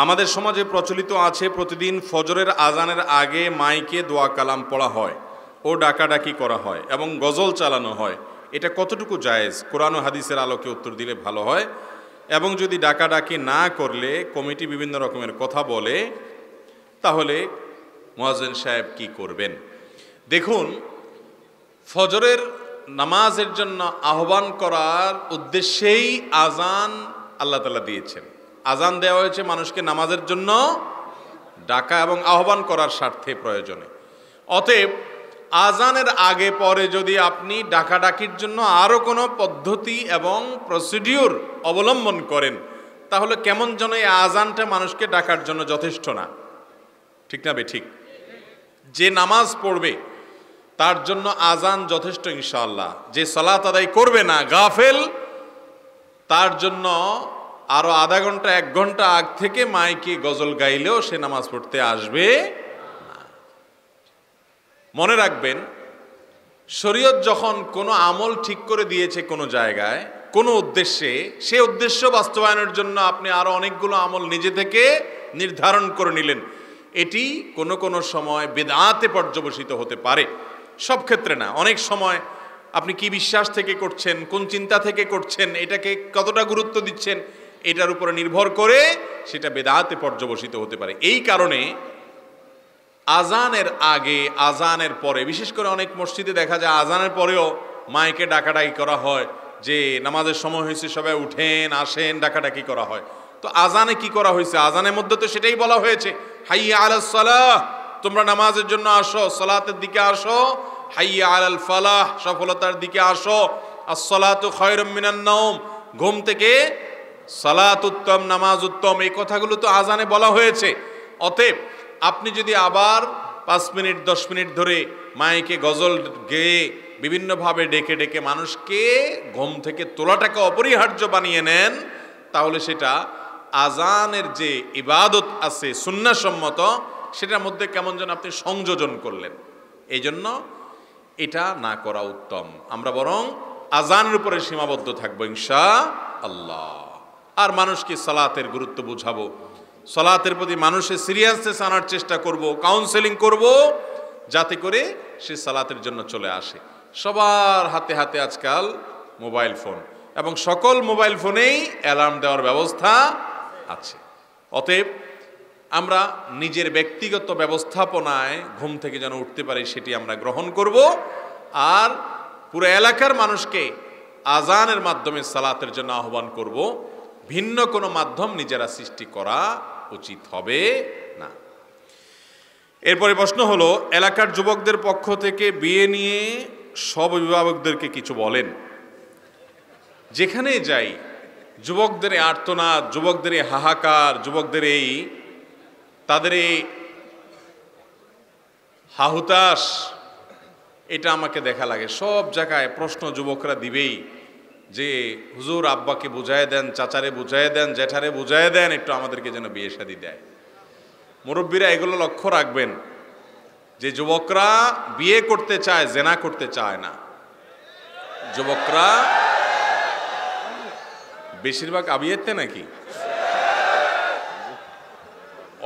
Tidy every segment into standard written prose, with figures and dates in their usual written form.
আমাদের সমাজে প্রচলিত আছে প্রতিদিন ফজরের আজানের আগে মাইকে দোয়া কালাম পড়া হয় ও ডাকাডাকি করা হয় এবং গজল চালানো হয়। এটা কতটুকু জায়েজ? কোরআন ও হাদিসের আলোকে উত্তর দিলে ভালো হয়। এবং যদি ডাকাডাকি না করলে কমিটি বিভিন্ন রকমের কথা বলে, তাহলে মুয়াজ্জিন সাহেব কি করবেন? দেখুন, ফজরের নামাজের জন্য আহ্বান করার উদ্দেশ্যেই আজান আল্লাহ তাআলা দিয়েছেন। আজান দেওয়া হয়েছে মানুষকে নামাজের জন্য ডাকা এবং আহ্বান করার স্বার্থে, প্রয়োজনে। অতএব আজানের আগে পরে যদি আপনি ডাকাডাকির জন্য আরও কোনো পদ্ধতি এবং প্রসিডিউর অবলম্বন করেন, তাহলে কেমন যেন এই আজানটা মানুষকে ডাকার জন্য যথেষ্ট না। ঠিক না ঠিক? যে নামাজ পড়বে তার জন্য আজান যথেষ্ট ইনশাআল্লাহ। যে সালাত আদায় করবে না, গাফেল, তার জন্য আরো আধা ঘন্টা 1 ঘন্টা আগ থেকে মাইকে গজল গাইলেও সে নামাজ পড়তে আসবে না। মনে রাখবেন, শরীয়ত যখন কোনো আমল ঠিক করে দিয়েছে কোনো জায়গায় কোনো উদ্দেশ্যে, সে উদ্দেশ্য বাস্তবায়নের জন্য আপনি আরো অনেকগুলো আমল নিজে থেকে নির্ধারণ করে নিলেন, এটি কোনো কোনো সময় বিদআতে পর্যবসিত হতে পারে। সব ক্ষেত্রে না। অনেক সময় আপনি কি বিশ্বাস থেকে করছেন, কোন চিন্তা থেকে করছেন, এটাকে কতটা গুরুত্ব দিচ্ছেন, এটার উপরে নির্ভর করে সেটা বিদআতে পর্যবসিত হতে পারে। এই কারণে আজানের আগে, আজানের পরে, বিশেষ করে অনেক মসজিদে দেখা যায় আজানের পরেও মাইকে ডাকাডাকি করা হয়, যে নামাজের সময় হয়েছে সবাই উঠেন আসেন, ডাকাডাকি করা হয়। তো আজানে কি করা হয়েছে? আজানের মধ্যে তো সেটাই বলা হয়েছে, হাইয়া আলাস সালাহ, তোমরা নামাজের জন্য আসো, সালাতের দিকে আসো। হাইয়া আলাল ফালাহ, সফলতার দিকে আসো। আস-সালাতু খায়রুম মিনান নাওম, ঘুম থেকে সালাত উত্তম, নামাজ উত্তম, এই কথাগুলো তো আজানে বলা হয়েছে। অতএব আপনি যদি আবার 5 মিনিট 10 মিনিট ধরে মাইকে গজল গেয়ে বিভিন্নভাবে ডেকে ডেকে মানুষকে ঘুম থেকে তোলাটাকে অপরিহার্য বানিয়ে নেন, তাহলে সেটা আজানের যে ইবাদত আছে সুন্নাহসম্মত, সেটার মধ্যে কেমন যেন আপনি সংযোজন করলেন। এই জন্য এটা না করা উত্তম। আমরা বরং আজানের উপরে সীমাবদ্ধ থাকবো ইনশাআল্লাহ। আর মানুষকে সালাতের গুরুত্ব বুঝাবো, সালাতের প্রতি মানুষের সিরিয়াসনেস আনার চেষ্টা করব, কাউন্সেলিং করব, যাতে করে সে সালাতের জন্য চলে আসে। সবার হাতে হাতে আজকাল মোবাইল ফোন, এবং সকল মোবাইল ফোনেই অ্যালার্ম দেওয়ার ব্যবস্থা আছে। অতএব আমরা নিজের ব্যক্তিগত ব্যবস্থাপনায় ঘুম থেকে যেন উঠতে পারি, সেটি আমরা গ্রহণ করব। আর পুরো এলাকার মানুষকে আজানের মাধ্যমে সালাতের জন্য আহ্বান করব। ভিন্ন কোনো মাধ্যম নিজেরা সৃষ্টি করা উচিত হবে না। এরপরে প্রশ্ন হলো, এলাকার যুবকদের পক্ষ থেকে বিয়ে নিয়ে সব অভিভাবকদেরকে কিছু বলেন। যেখানে যাই যুবকদের আর্তনাদ, যুবকদের হাহাকার, যুবকদের তাদের এই হাহুতাশ, এটা আমাকে দেখা লাগে। সব জায়গায় প্রশ্ন যুবকরা দিবেই যে হুজুর আব্বাকে বুঝায় দেন, চাচারে বুঝায় দেন, জ্যাঠারে বুঝায় দেন, একটু আমাদেরকে যেন বিয়ে শাদী দেয়। মুরব্বীরা এগুলো লক্ষ্য রাখবেন যে যুবকরা বিয়ে করতে চায়, জেনা করতে চায় না। যুবকরা বেশিরভাগ আবিয়েতে নাকি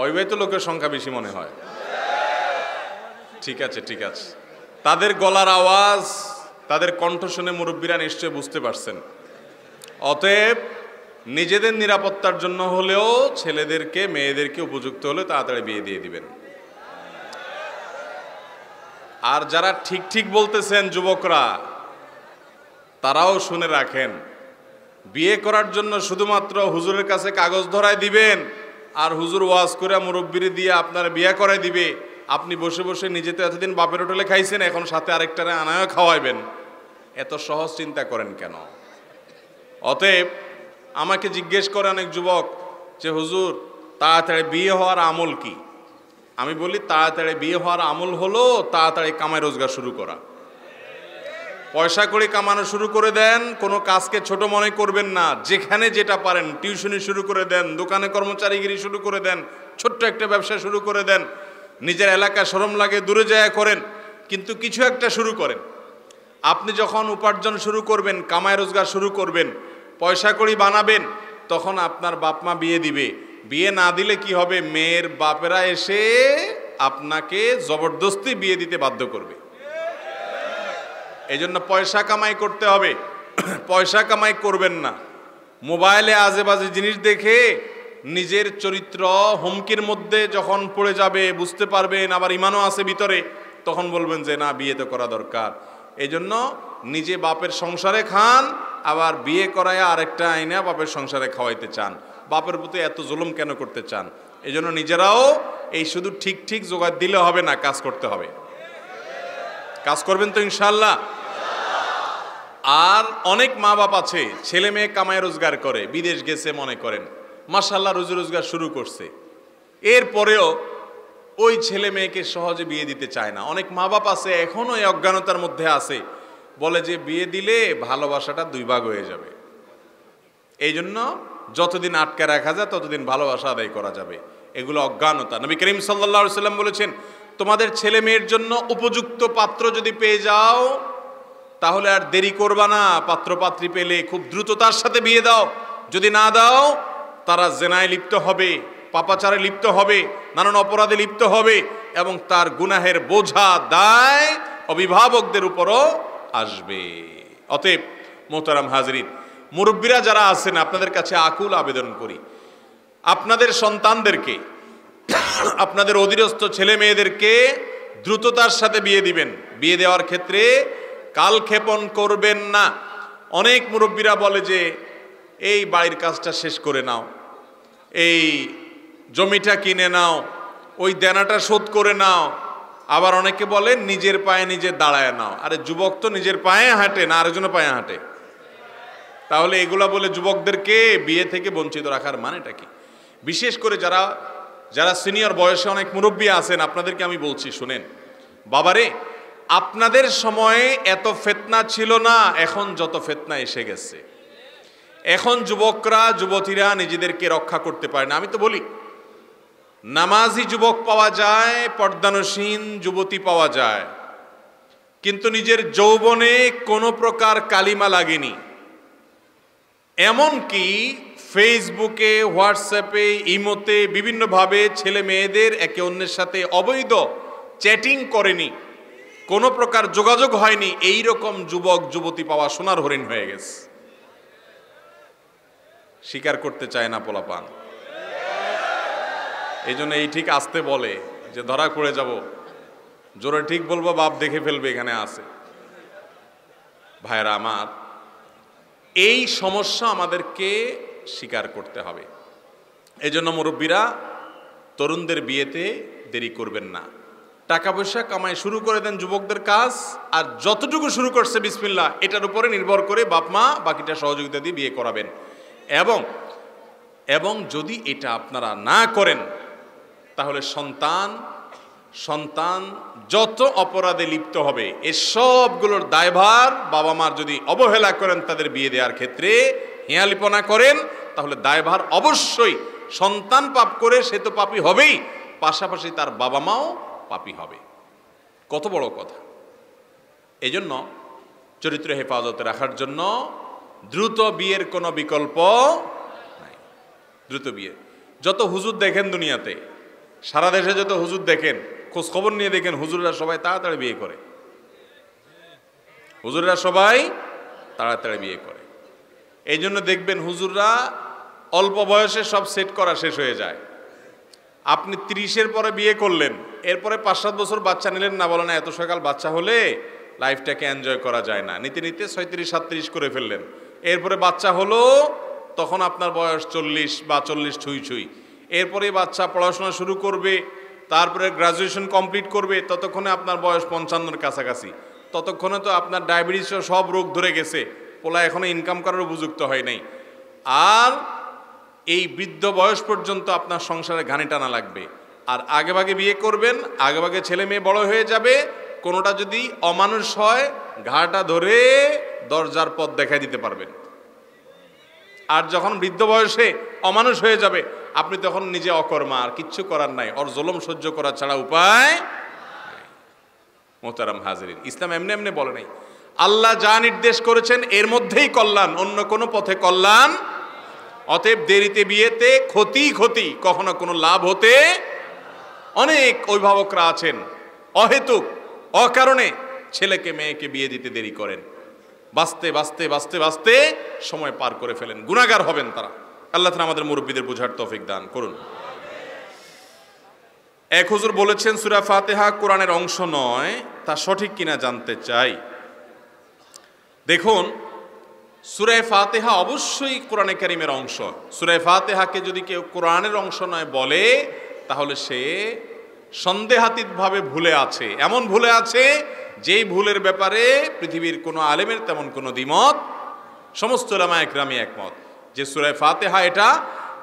অবিবাহিত লোকের সংখ্যা বেশি মনে হয়। ঠিক আছে, ঠিক আছে। তাদের গলার আওয়াজ, তাদের কণ্ঠ শুনে মুরব্বীরা নিশ্চয় বুঝতে পারছেন। অতএব নিজেদের নিরাপত্তার জন্য হলেও ছেলেদেরকে, মেয়েদেরকে উপযুক্ত হলে তাড়াতাড়ি বিয়ে দিয়ে দিবেন। আর যারা ঠিক ঠিক বলতেছেন যুবকরা, তারাও শুনে রাখেন, বিয়ে করার জন্য শুধুমাত্র হুজুরের কাছে কাগজ ধরায় দিবেন আর হুজুর ওয়াজ করে মুরব্বিরে দিয়ে আপনার বিয়ে করাই দিবে। আপনি বসে বসে নিজে তো এতদিন বাপের হোটেলে খাইছেন, এখন সাথে আরেকটারে আনায়ও খাওয়াইবেন। এত সহজ চিন্তা করেন কেন? অতএব আমাকে জিজ্ঞেস করে অনেক যুবক যে হুজুর তাড়াতাড়ি বিয়ে হওয়ার আমল কি? আমি বলি, তাড়াতাড়ি বিয়ে হওয়ার আমল হলো তাড়াতাড়ি কামাই রোজগার শুরু করা। পয়সা করে কামানো শুরু করে দেন, কোনো কাজকে ছোট মনে করবেন না। যেখানে যেটা পারেন, টিউশনি শুরু করে দেন, দোকানে কর্মচারীগিরি শুরু করে দেন, ছোট্ট একটা ব্যবসা শুরু করে দেন। নিজের এলাকা শরম লাগে দূরে যায় করেন, কিন্তু কিছু একটা শুরু করেন। আপনি যখন উপার্জন শুরু করবেন, কামাই রোজগার শুরু করবেন, পয়সা কড়ি বানাবেন, তখন আপনার বাপ মা বিয়ে দিবে। বিয়ে না দিলে কি হবে, মেয়ের বাপেরা এসে আপনাকে জবরদস্তি বিয়ে দিতে বাধ্য করবে। এই জন্য পয়সা কামাই করতে হবে। পয়সা কামাই করবেন না, মোবাইলে আজে বাজে জিনিস দেখে নিজের চরিত্র হুমকির মধ্যে যখন পড়ে যাবে বুঝতে পারবেন, আবার ইমানও আছে ভিতরে, তখন বলবেন যে না, বিয়ে তো করা দরকার। এই জন্য নিজে বাপের সংসারে খান, আবার বিয়ে করায় আরেকটা আইনা বাপের সংসারে খাওয়াইতে চান। বাপের প্রতি এত জুলুম কেন করতে চান? এই জন্য নিজেরাও এই শুধু ঠিক ঠিক জোগাড় দিলে হবে না, কাজ করতে হবে। কাজ করবেন তো ইনশাল্লাহ। আর অনেক মা বাপ আছে ছেলে মেয়ে কামাই রোজগার করে, বিদেশ গেছে মনে করেন, মাশাআল্লাহ রুজি রোজগার শুরু করছে, এরপরেও ওই ছেলে মেয়েকে সহজে বিয়ে দিতে চায় না। অনেক মা বাপ আছে এখনো এই অজ্ঞানতার মধ্যে আছে, বলে যে বিয়ে দিলে ভালোবাসাটা দুই ভাগ হয়ে যাবে, এই জন্য যতদিন আটকে রাখা যায় ততদিন ভালোবাসা আদায় করা যাবে। এগুলো অজ্ঞানতা। নবী করিম সাল্লাল্লাহু আলাইহি সাল্লাম বলেছেন, তোমাদের ছেলে মেয়ের জন্য উপযুক্ত পাত্র যদি পেয়ে যাও তাহলে আর দেরি করবা না, পাত্র পাত্রী পেলে খুব দ্রুততার সাথে বিয়ে দাও। যদি না দাও তারা জেনায় লিপ্ত হবে, পাপাচারে লিপ্ত হবে, নানান অপরাধে লিপ্ত হবে, এবং তার গুনাহের বোঝা দায় অভিভাবকদের উপরও আসবে। অতএব মোহতারাম হাজরিন, মুরব্বীরা যারা আছেন আপনাদের কাছে আকুল আবেদন করি, আপনাদের সন্তানদেরকে, আপনাদের অধীনস্থ ছেলে মেয়েদেরকে দ্রুততার সাথে বিয়ে দিবেন। বিয়ে দেওয়ার ক্ষেত্রে কালক্ষেপণ করবেন না। অনেক মুরব্বীরা বলে যে এই বাড়ির কাজটা শেষ করে নাও, এই জমিটা কিনে নাও, ওই দেনাটা শোধ করে নাও। আবার অনেকে বলে নিজের পায়ে নিজে দাঁড়ায় নাও। আরে যুবক তো নিজের পায়ে হাঁটে না, আরেকজনের পায়ে হাঁটে। তাহলে এগুলা বলে যুবকদেরকে বিয়ে থেকে বঞ্চিত রাখার মানেটা কি? বিশেষ করে যারা যারা সিনিয়র বয়সে অনেক মুরব্বী আছেন, আপনাদেরকে আমি বলছি, শুনেন বাবারে, আপনাদের সময়ে এত ফিতনা ছিল না, এখন যত ফিতনা এসে গেছে। এখন যুবকরা যুবতীরা নিজেদেরকে রক্ষা করতে পারে না। আমি তো বলি, নামাজি যুবক পাওয়া যায়, পর্দানসীন যুবতী পাওয়া যায়, কিন্তু নিজের যৌবনে কোনো প্রকার কালিমা লাগেনি। এমনকি ফেসবুকে, হোয়াটসঅ্যাপে, ইমোতে বিভিন্নভাবে ছেলে মেয়েদের একে অন্যের সাথে অবৈধ চ্যাটিং করেনি, কোনো প্রকার যোগাযোগ হয়নি, এই রকম যুবক যুবতী পাওয়া সোনার হরিণ হয়ে গেছে। স্বীকার করতে চায় না পোলাপান। এই জন্য এই ঠিক আসতে বলে যে ধরা পড়ে যাব, জোরে ঠিক বলবো বাপ দেখে ফেলবে এখানে আছে। ভাইরা আমার, এই সমস্যা আমাদেরকে স্বীকার করতে হবে। এই জন্য মুরব্বীরা তরুণদের বিয়েতে দেরি করবেন না। টাকা পয়সা কামাই শুরু করে দেন যুবকদের কাজ, আর যতটুকু শুরু করছে বিসমিল্লাহ, এটার উপরে নির্ভর করে বাপ মা বাকিটা সহযোগিতা দিয়ে বিয়ে করাবেন। এবং যদি এটা আপনারা না করেন তাহলে সন্তান যত অপরাধে লিপ্ত হবে, এসবগুলোর দায়ভার বাবা মার যদি অবহেলা করেন, তাদের বিয়ে দেওয়ার ক্ষেত্রে হেয়ালিপনা করেন, তাহলে দায়ভার অবশ্যই সন্তান পাপ করে সে তো পাপী হবেই, পাশাপাশি তার বাবা মাও পাপী হবে। কত বড় কথা! এই জন্য চরিত্র হেফাজতে রাখার জন্য দ্রুত বিয়ের কোনো বিকল্প নাই। দ্রুত বিয়ে, যত হুজুর দেখেন দুনিয়াতে, সারা দেশে যত হুজুর দেখেন, খোঁজ খবর নিয়ে দেখেন, হুজুররা সবাই তাড়াতাড়ি বিয়ে করে। হুজুররা সবাই তাড়াতাড়ি বিয়ে করে। এই জন্য দেখবেন হুজুররা অল্প বয়সে সব সেট করা শেষ হয়ে যায়। আপনি 30-এর পরে বিয়ে করলেন, এরপরে 5-7 বছর বাচ্চা নিলেন না, বলেন এত সকাল বাচ্চা হলে লাইফটাকে এনজয় করা যায় না, নিতে নিতে 36-37 করে ফেললেন। এরপরে বাচ্চা হলো, তখন আপনার বয়স 40 বা 40 ছুঁই ছুঁই। এরপরে বাচ্চা পড়াশোনা শুরু করবে, তারপরে গ্রাজুয়েশন কমপ্লিট করবে, ততক্ষণে আপনার বয়স 55-এর কাছাকাছি। ততক্ষণে তো আপনার ডায়াবেটিস সব রোগ ধরে গেছে, পোলা এখনো ইনকাম করার উপযুক্ত হয় নাই। আর এই বৃদ্ধ বয়স পর্যন্ত আপনার সংসারে ঘানি টানা লাগবে। আর আগেভাগে বিয়ে করবেন, আগেভাগে ছেলে মেয়ে বড় হয়ে যাবে, কোনোটা যদি অমানুষ হয় ঘাটা ধরে দরজার পথ দেখাই দিতে পারবেন। আর যখন বৃদ্ধ বয়সে অমানুষ হয়ে যাবে, আপনি তখন নিজে অকর্মা, আর কিচ্ছু করার নাই, ওর জুলুম সহ্য করা ছাড়া উপায় নাই। মোহতারাম হাজিরিন, ইসলাম এমনি এমনি বলে নাই। আল্লাহ যা নির্দেশ করেছেন এর মধ্যেই কল্যাণ, অন্য কোনো পথে কল্যাণ। অতএব দেরিতে বিয়েতে ক্ষতি ক্ষতি, কখনো কোনো লাভ হতে। অনেক অভিভাবকরা আছেন অহেতুক অকারণে ছেলেকে মেয়েকে বিয়ে দিতে দেরি করেন, বাঁচতে বাঁচতে বাঁচতে বাঁচতে সময় পার করে ফেলেন, গুনাহগার হবেন তারা। আল্লাহ তাআলা আমাদের মুরব্বীদের বোঝার তৌফিক দান করুন। এক হুজুর বলেছেন সূরা ফাতিহা কোরআনের অংশ নয়, তা সঠিক কিনা জানতে চাই। দেখুন, সূরা ফাতিহা অবশ্যই কোরআনে কারীমের অংশ। সূরা ফাতিহাকে যদি কেউ কোরআনের অংশ নয় বলে, তাহলে সে সন্দেহাতীতভাবে ভুলে আছে। এমন ভুলে আছে যেই ভুলের ব্যাপারে পৃথিবীর কোনো আলেমের তেমন কোনো দ্বিমত, সমস্ত উলামায়ে কেরামই একমত যে সূরা ফাতিহা এটা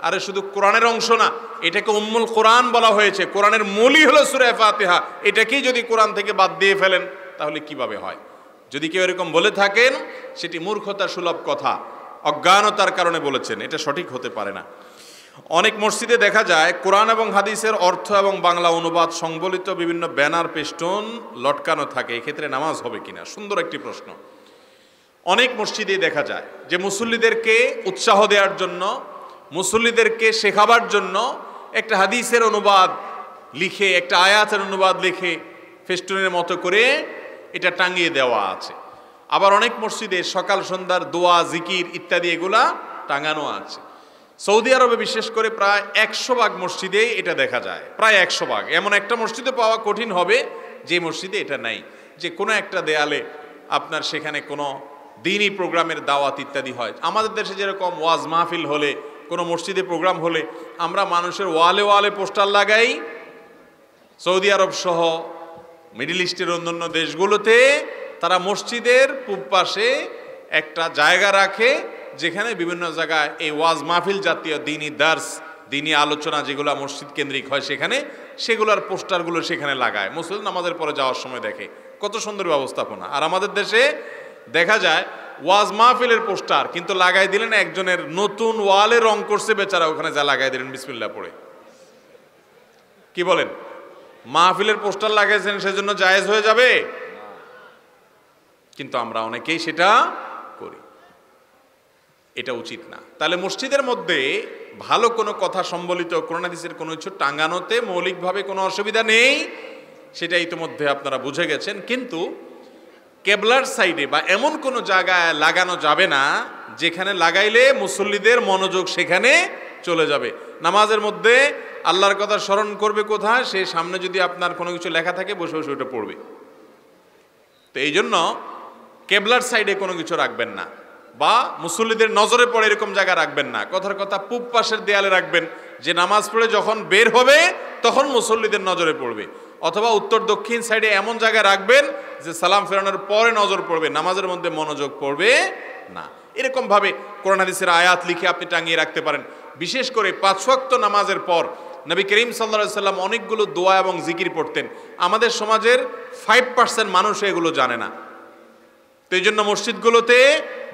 আরে শুধু কোরআনের অংশ না, এটাকে উম্মুল কোরআন বলা হয়েছে। কোরআনের মূলই হলো সূরা ফাতিহা। এটাকেই যদি কোরআন থেকে বাদ দিয়ে ফেলেন তাহলে কিভাবে হয়? যদি কেউ এরকম বলে থাকেন, সেটি মূর্খতা সুলভ কথা, অজ্ঞানতার কারণে বলেছেন, এটা সঠিক হতে পারে না। অনেক মসজিদে দেখা যায় কোরআন এবং হাদিসের অর্থ এবং বাংলা অনুবাদ সংবলিত বিভিন্ন ব্যানার পেস্টন লটকানো থাকে। এক্ষেত্রে নামাজ হবে কিনা? সুন্দর একটি প্রশ্ন। অনেক মসজিদে দেখা যায় যে মুসল্লিদেরকে উৎসাহ দেওয়ার জন্য, মুসল্লিদেরকে শেখাবার জন্য একটা হাদিসের অনুবাদ লিখে, একটা আয়াতের অনুবাদ লিখে ফেস্টুনের মতো করে এটা টাঙিয়ে দেওয়া আছে। আবার অনেক মসজিদে সকাল সন্ধ্যার দোয়া জিকির ইত্যাদি এগুলা টাঙানো আছে। সৌদি আরবে বিশেষ করে প্রায় 100% মসজিদে এটা দেখা যায়, প্রায় 100%। এমন একটা মসজিদে পাওয়া কঠিন হবে যে মসজিদে এটা নাই, যে কোনো একটা দেয়ালে আপনার সেখানে কোনো দিনই প্রোগ্রামের দাওয়াত ইত্যাদি হয়। আমাদের দেশে যেরকম ওয়াজ মাহফিল হলে, কোনো মসজিদে প্রোগ্রাম হলে আমরা মানুষের ওয়ালে ওয়ালে পোস্টার লাগাই, সৌদি আরব সহ মিডল ইস্টের অন্যান্য দেশগুলোতে তারা মসজিদের পূব পাশে একটা জায়গা রাখে যেখানে বিভিন্ন জায়গায় এই ওয়াজ মাহফিল জাতীয় দিনই দার্স, দিনই আলোচনা যেগুলো মসজিদ কেন্দ্রিক হয় সেখানে, সেগুলোর পোস্টারগুলো সেখানে লাগায়। মুসলিম নামাজের পরে যাওয়ার সময় দেখে কত সুন্দর ব্যবস্থাপনা। আর আমাদের দেশে দেখা যায় ওয়াজ মাহফিলের পোস্টার কিন্তু লাগাই দিলেন একজনের নতুন ওয়ালে রং করছে বেচারা, ওখানে যা লাগাই দিলেন বিসমিল্লাহ পড়ে। কি বলেন? মাহফিলের পোস্টার লাগাইছেন সেজন্য জায়েজ হয়ে যাবে? কিন্তু আমরা অনেকেই সেটা করি, এটা উচিত না। তাহলে মসজিদের মধ্যে ভালো কোনো কথা সম্বলিত কোরআন হাদিসের কোনো কিছু টাঙানোতে মৌলিকভাবে কোনো অসুবিধা নেই, সেটা ইতিমধ্যে আপনারা বুঝে গেছেন। কিন্তু কেবলার সাইডে বা এমন কোনো জায়গায় লাগানো যাবে না যেখানে লাগাইলে মুসল্লিদের মনোযোগ সেখানে চলে যাবে। নামাজের মধ্যে আল্লাহর কথা স্মরণ করবে কোথায়? সে সামনে যদি আপনার কোনো কিছু লেখা থাকে বসে বসে ওটা পড়বে। তো এই জন্য কেবলার সাইডে কোনো কিছু রাখবেন না, বা মুসল্লিদের নজরে পড়ে এরকম জায়গা রাখবেন না। কথার কথা পূব পাশের দেয়ালে রাখবেন, যে নামাজ পড়ে যখন বের হবে তখন মুসল্লিদের নজরে পড়বে। অথবা উত্তর দক্ষিণ সাইডে এমন জায়গায় রাখবেন যে সালাম ফেরানোর পরে নজর পড়বে, নামাজের মধ্যে মনোযোগ পড়বে না। এরকম ভাবে কোরআন হাদিসের আয়াত লিখে আপনি টাঙিয়ে রাখতে পারেন। বিশেষ করে 5 ওয়াক্ত নামাজের পর নবী করিম সাল্লাল্লাহু আলাইহি সাল্লাম অনেকগুলো দোয়া এবং জিকির পড়তেন। আমাদের সমাজের 5% মানুষ এগুলো জানে না। তো এই জন্য মসজিদগুলোতে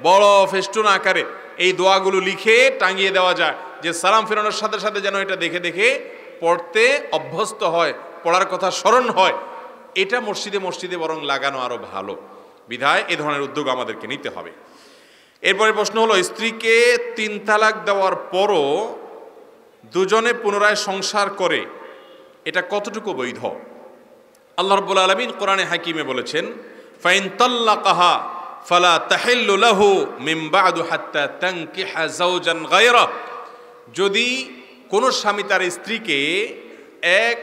বড় ফেস্টুন আকারে এই দোয়াগুলো লিখে টাঙিয়ে দেওয়া যায়, যে সালাম ফেরানোর সাথে সাথে যেন এটা দেখে দেখে পড়তে অভ্যস্ত হয়, পড়ার কথা স্মরণ হয়। এটা মসজিদে মসজিদে বরং লাগানো আরো ভালো। বিধায় এ ধরনের উদ্যোগ আমাদেরকে নিতে হবে। এরপরে প্রশ্ন হলো, স্ত্রীকে 3 তালাক দেওয়ার পরও দুজনে পুনরায় সংসার করে, এটা কতটুকু বৈধ? আল্লাহ রাব্বুল আলামিন কোরআনে হাকিমে বলেছেন, ফাইন তাল্লাকাহা ফালা তাহিল্লু লাহু মিন বা'দু হাত্তা তানকিহা যাওজান গায়রা। যদি কোনো স্বামী তার স্ত্রীকে 1,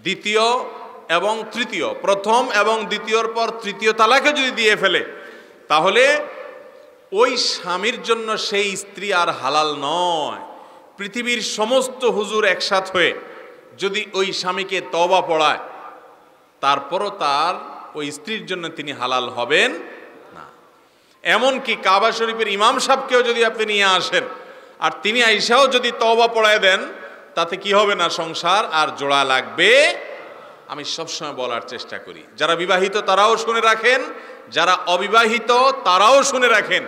2 এবং 3, প্রথম এবং দ্বিতীয়র পর 3য় তালাকে যদি দিয়ে ফেলে, তাহলে ওই স্বামীর জন্য সেই স্ত্রী আর হালাল নয়। পৃথিবীর সমস্ত হুজুর একসাথ হয়ে যদি ওই স্বামীকে তওবা পড়ায়, তারপরও তার ওই স্ত্রীর জন্য তিনি হালাল হবেন না। এমনকি কাবা শরীফের ইমাম সাহেবকেও যদি আপনি নিয়ে আসেন আর তিনি আইসাও যদি তওবা পড়ায় দেন, তাতে কি হবে না? সংসার আর জোড়া লাগবে। আমি সবসময় বলার চেষ্টা করি, যারা বিবাহিত তারাও শুনে রাখেন, যারা অবিবাহিত তারাও শুনে রাখেন।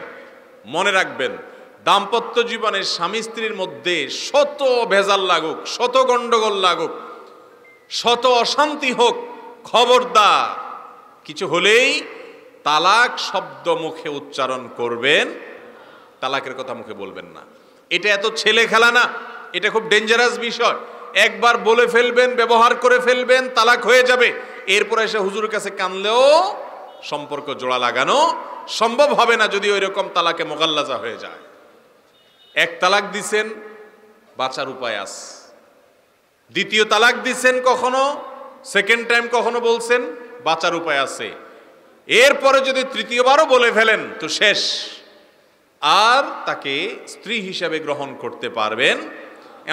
মনে রাখবেন, দাম্পত্য জীবনে স্বামী স্ত্রীর মধ্যে শত ভেজাল লাগুক, শত গন্ডগোল লাগুক, শত অশান্তি হোক, খবরদার কিছু হলেই তালাক শব্দ মুখে উচ্চারণ করবেন, তালাকের কথা মুখে বলবেন না। এটা এত ছেলে খেলা না, এটা খুব ডেঞ্জারাস বিষয়। একবার বলে ফেলবেন, ব্যবহার করে ফেলবেন, তালাক হয়ে যাবে। এরপরে এসে হুজুরের কাছে কানলেও সম্পর্ক জোড়া লাগানো সম্ভব হবে না যদি ওই রকম তালাকে মোগাল্লাজা হয়ে যায়। এক তালাক দিছেন, বাঁচার উপায় আছে। দ্বিতীয় তালাক দিছেন কখনো, সেকেন্ড টাইম কখনো বলছেন, বাঁচার উপায় আছে। এরপরে যদি তৃতীয়বারও বলে ফেলেন তো শেষ। আর তাকে স্ত্রী হিসাবে গ্রহণ করতে পারবেন,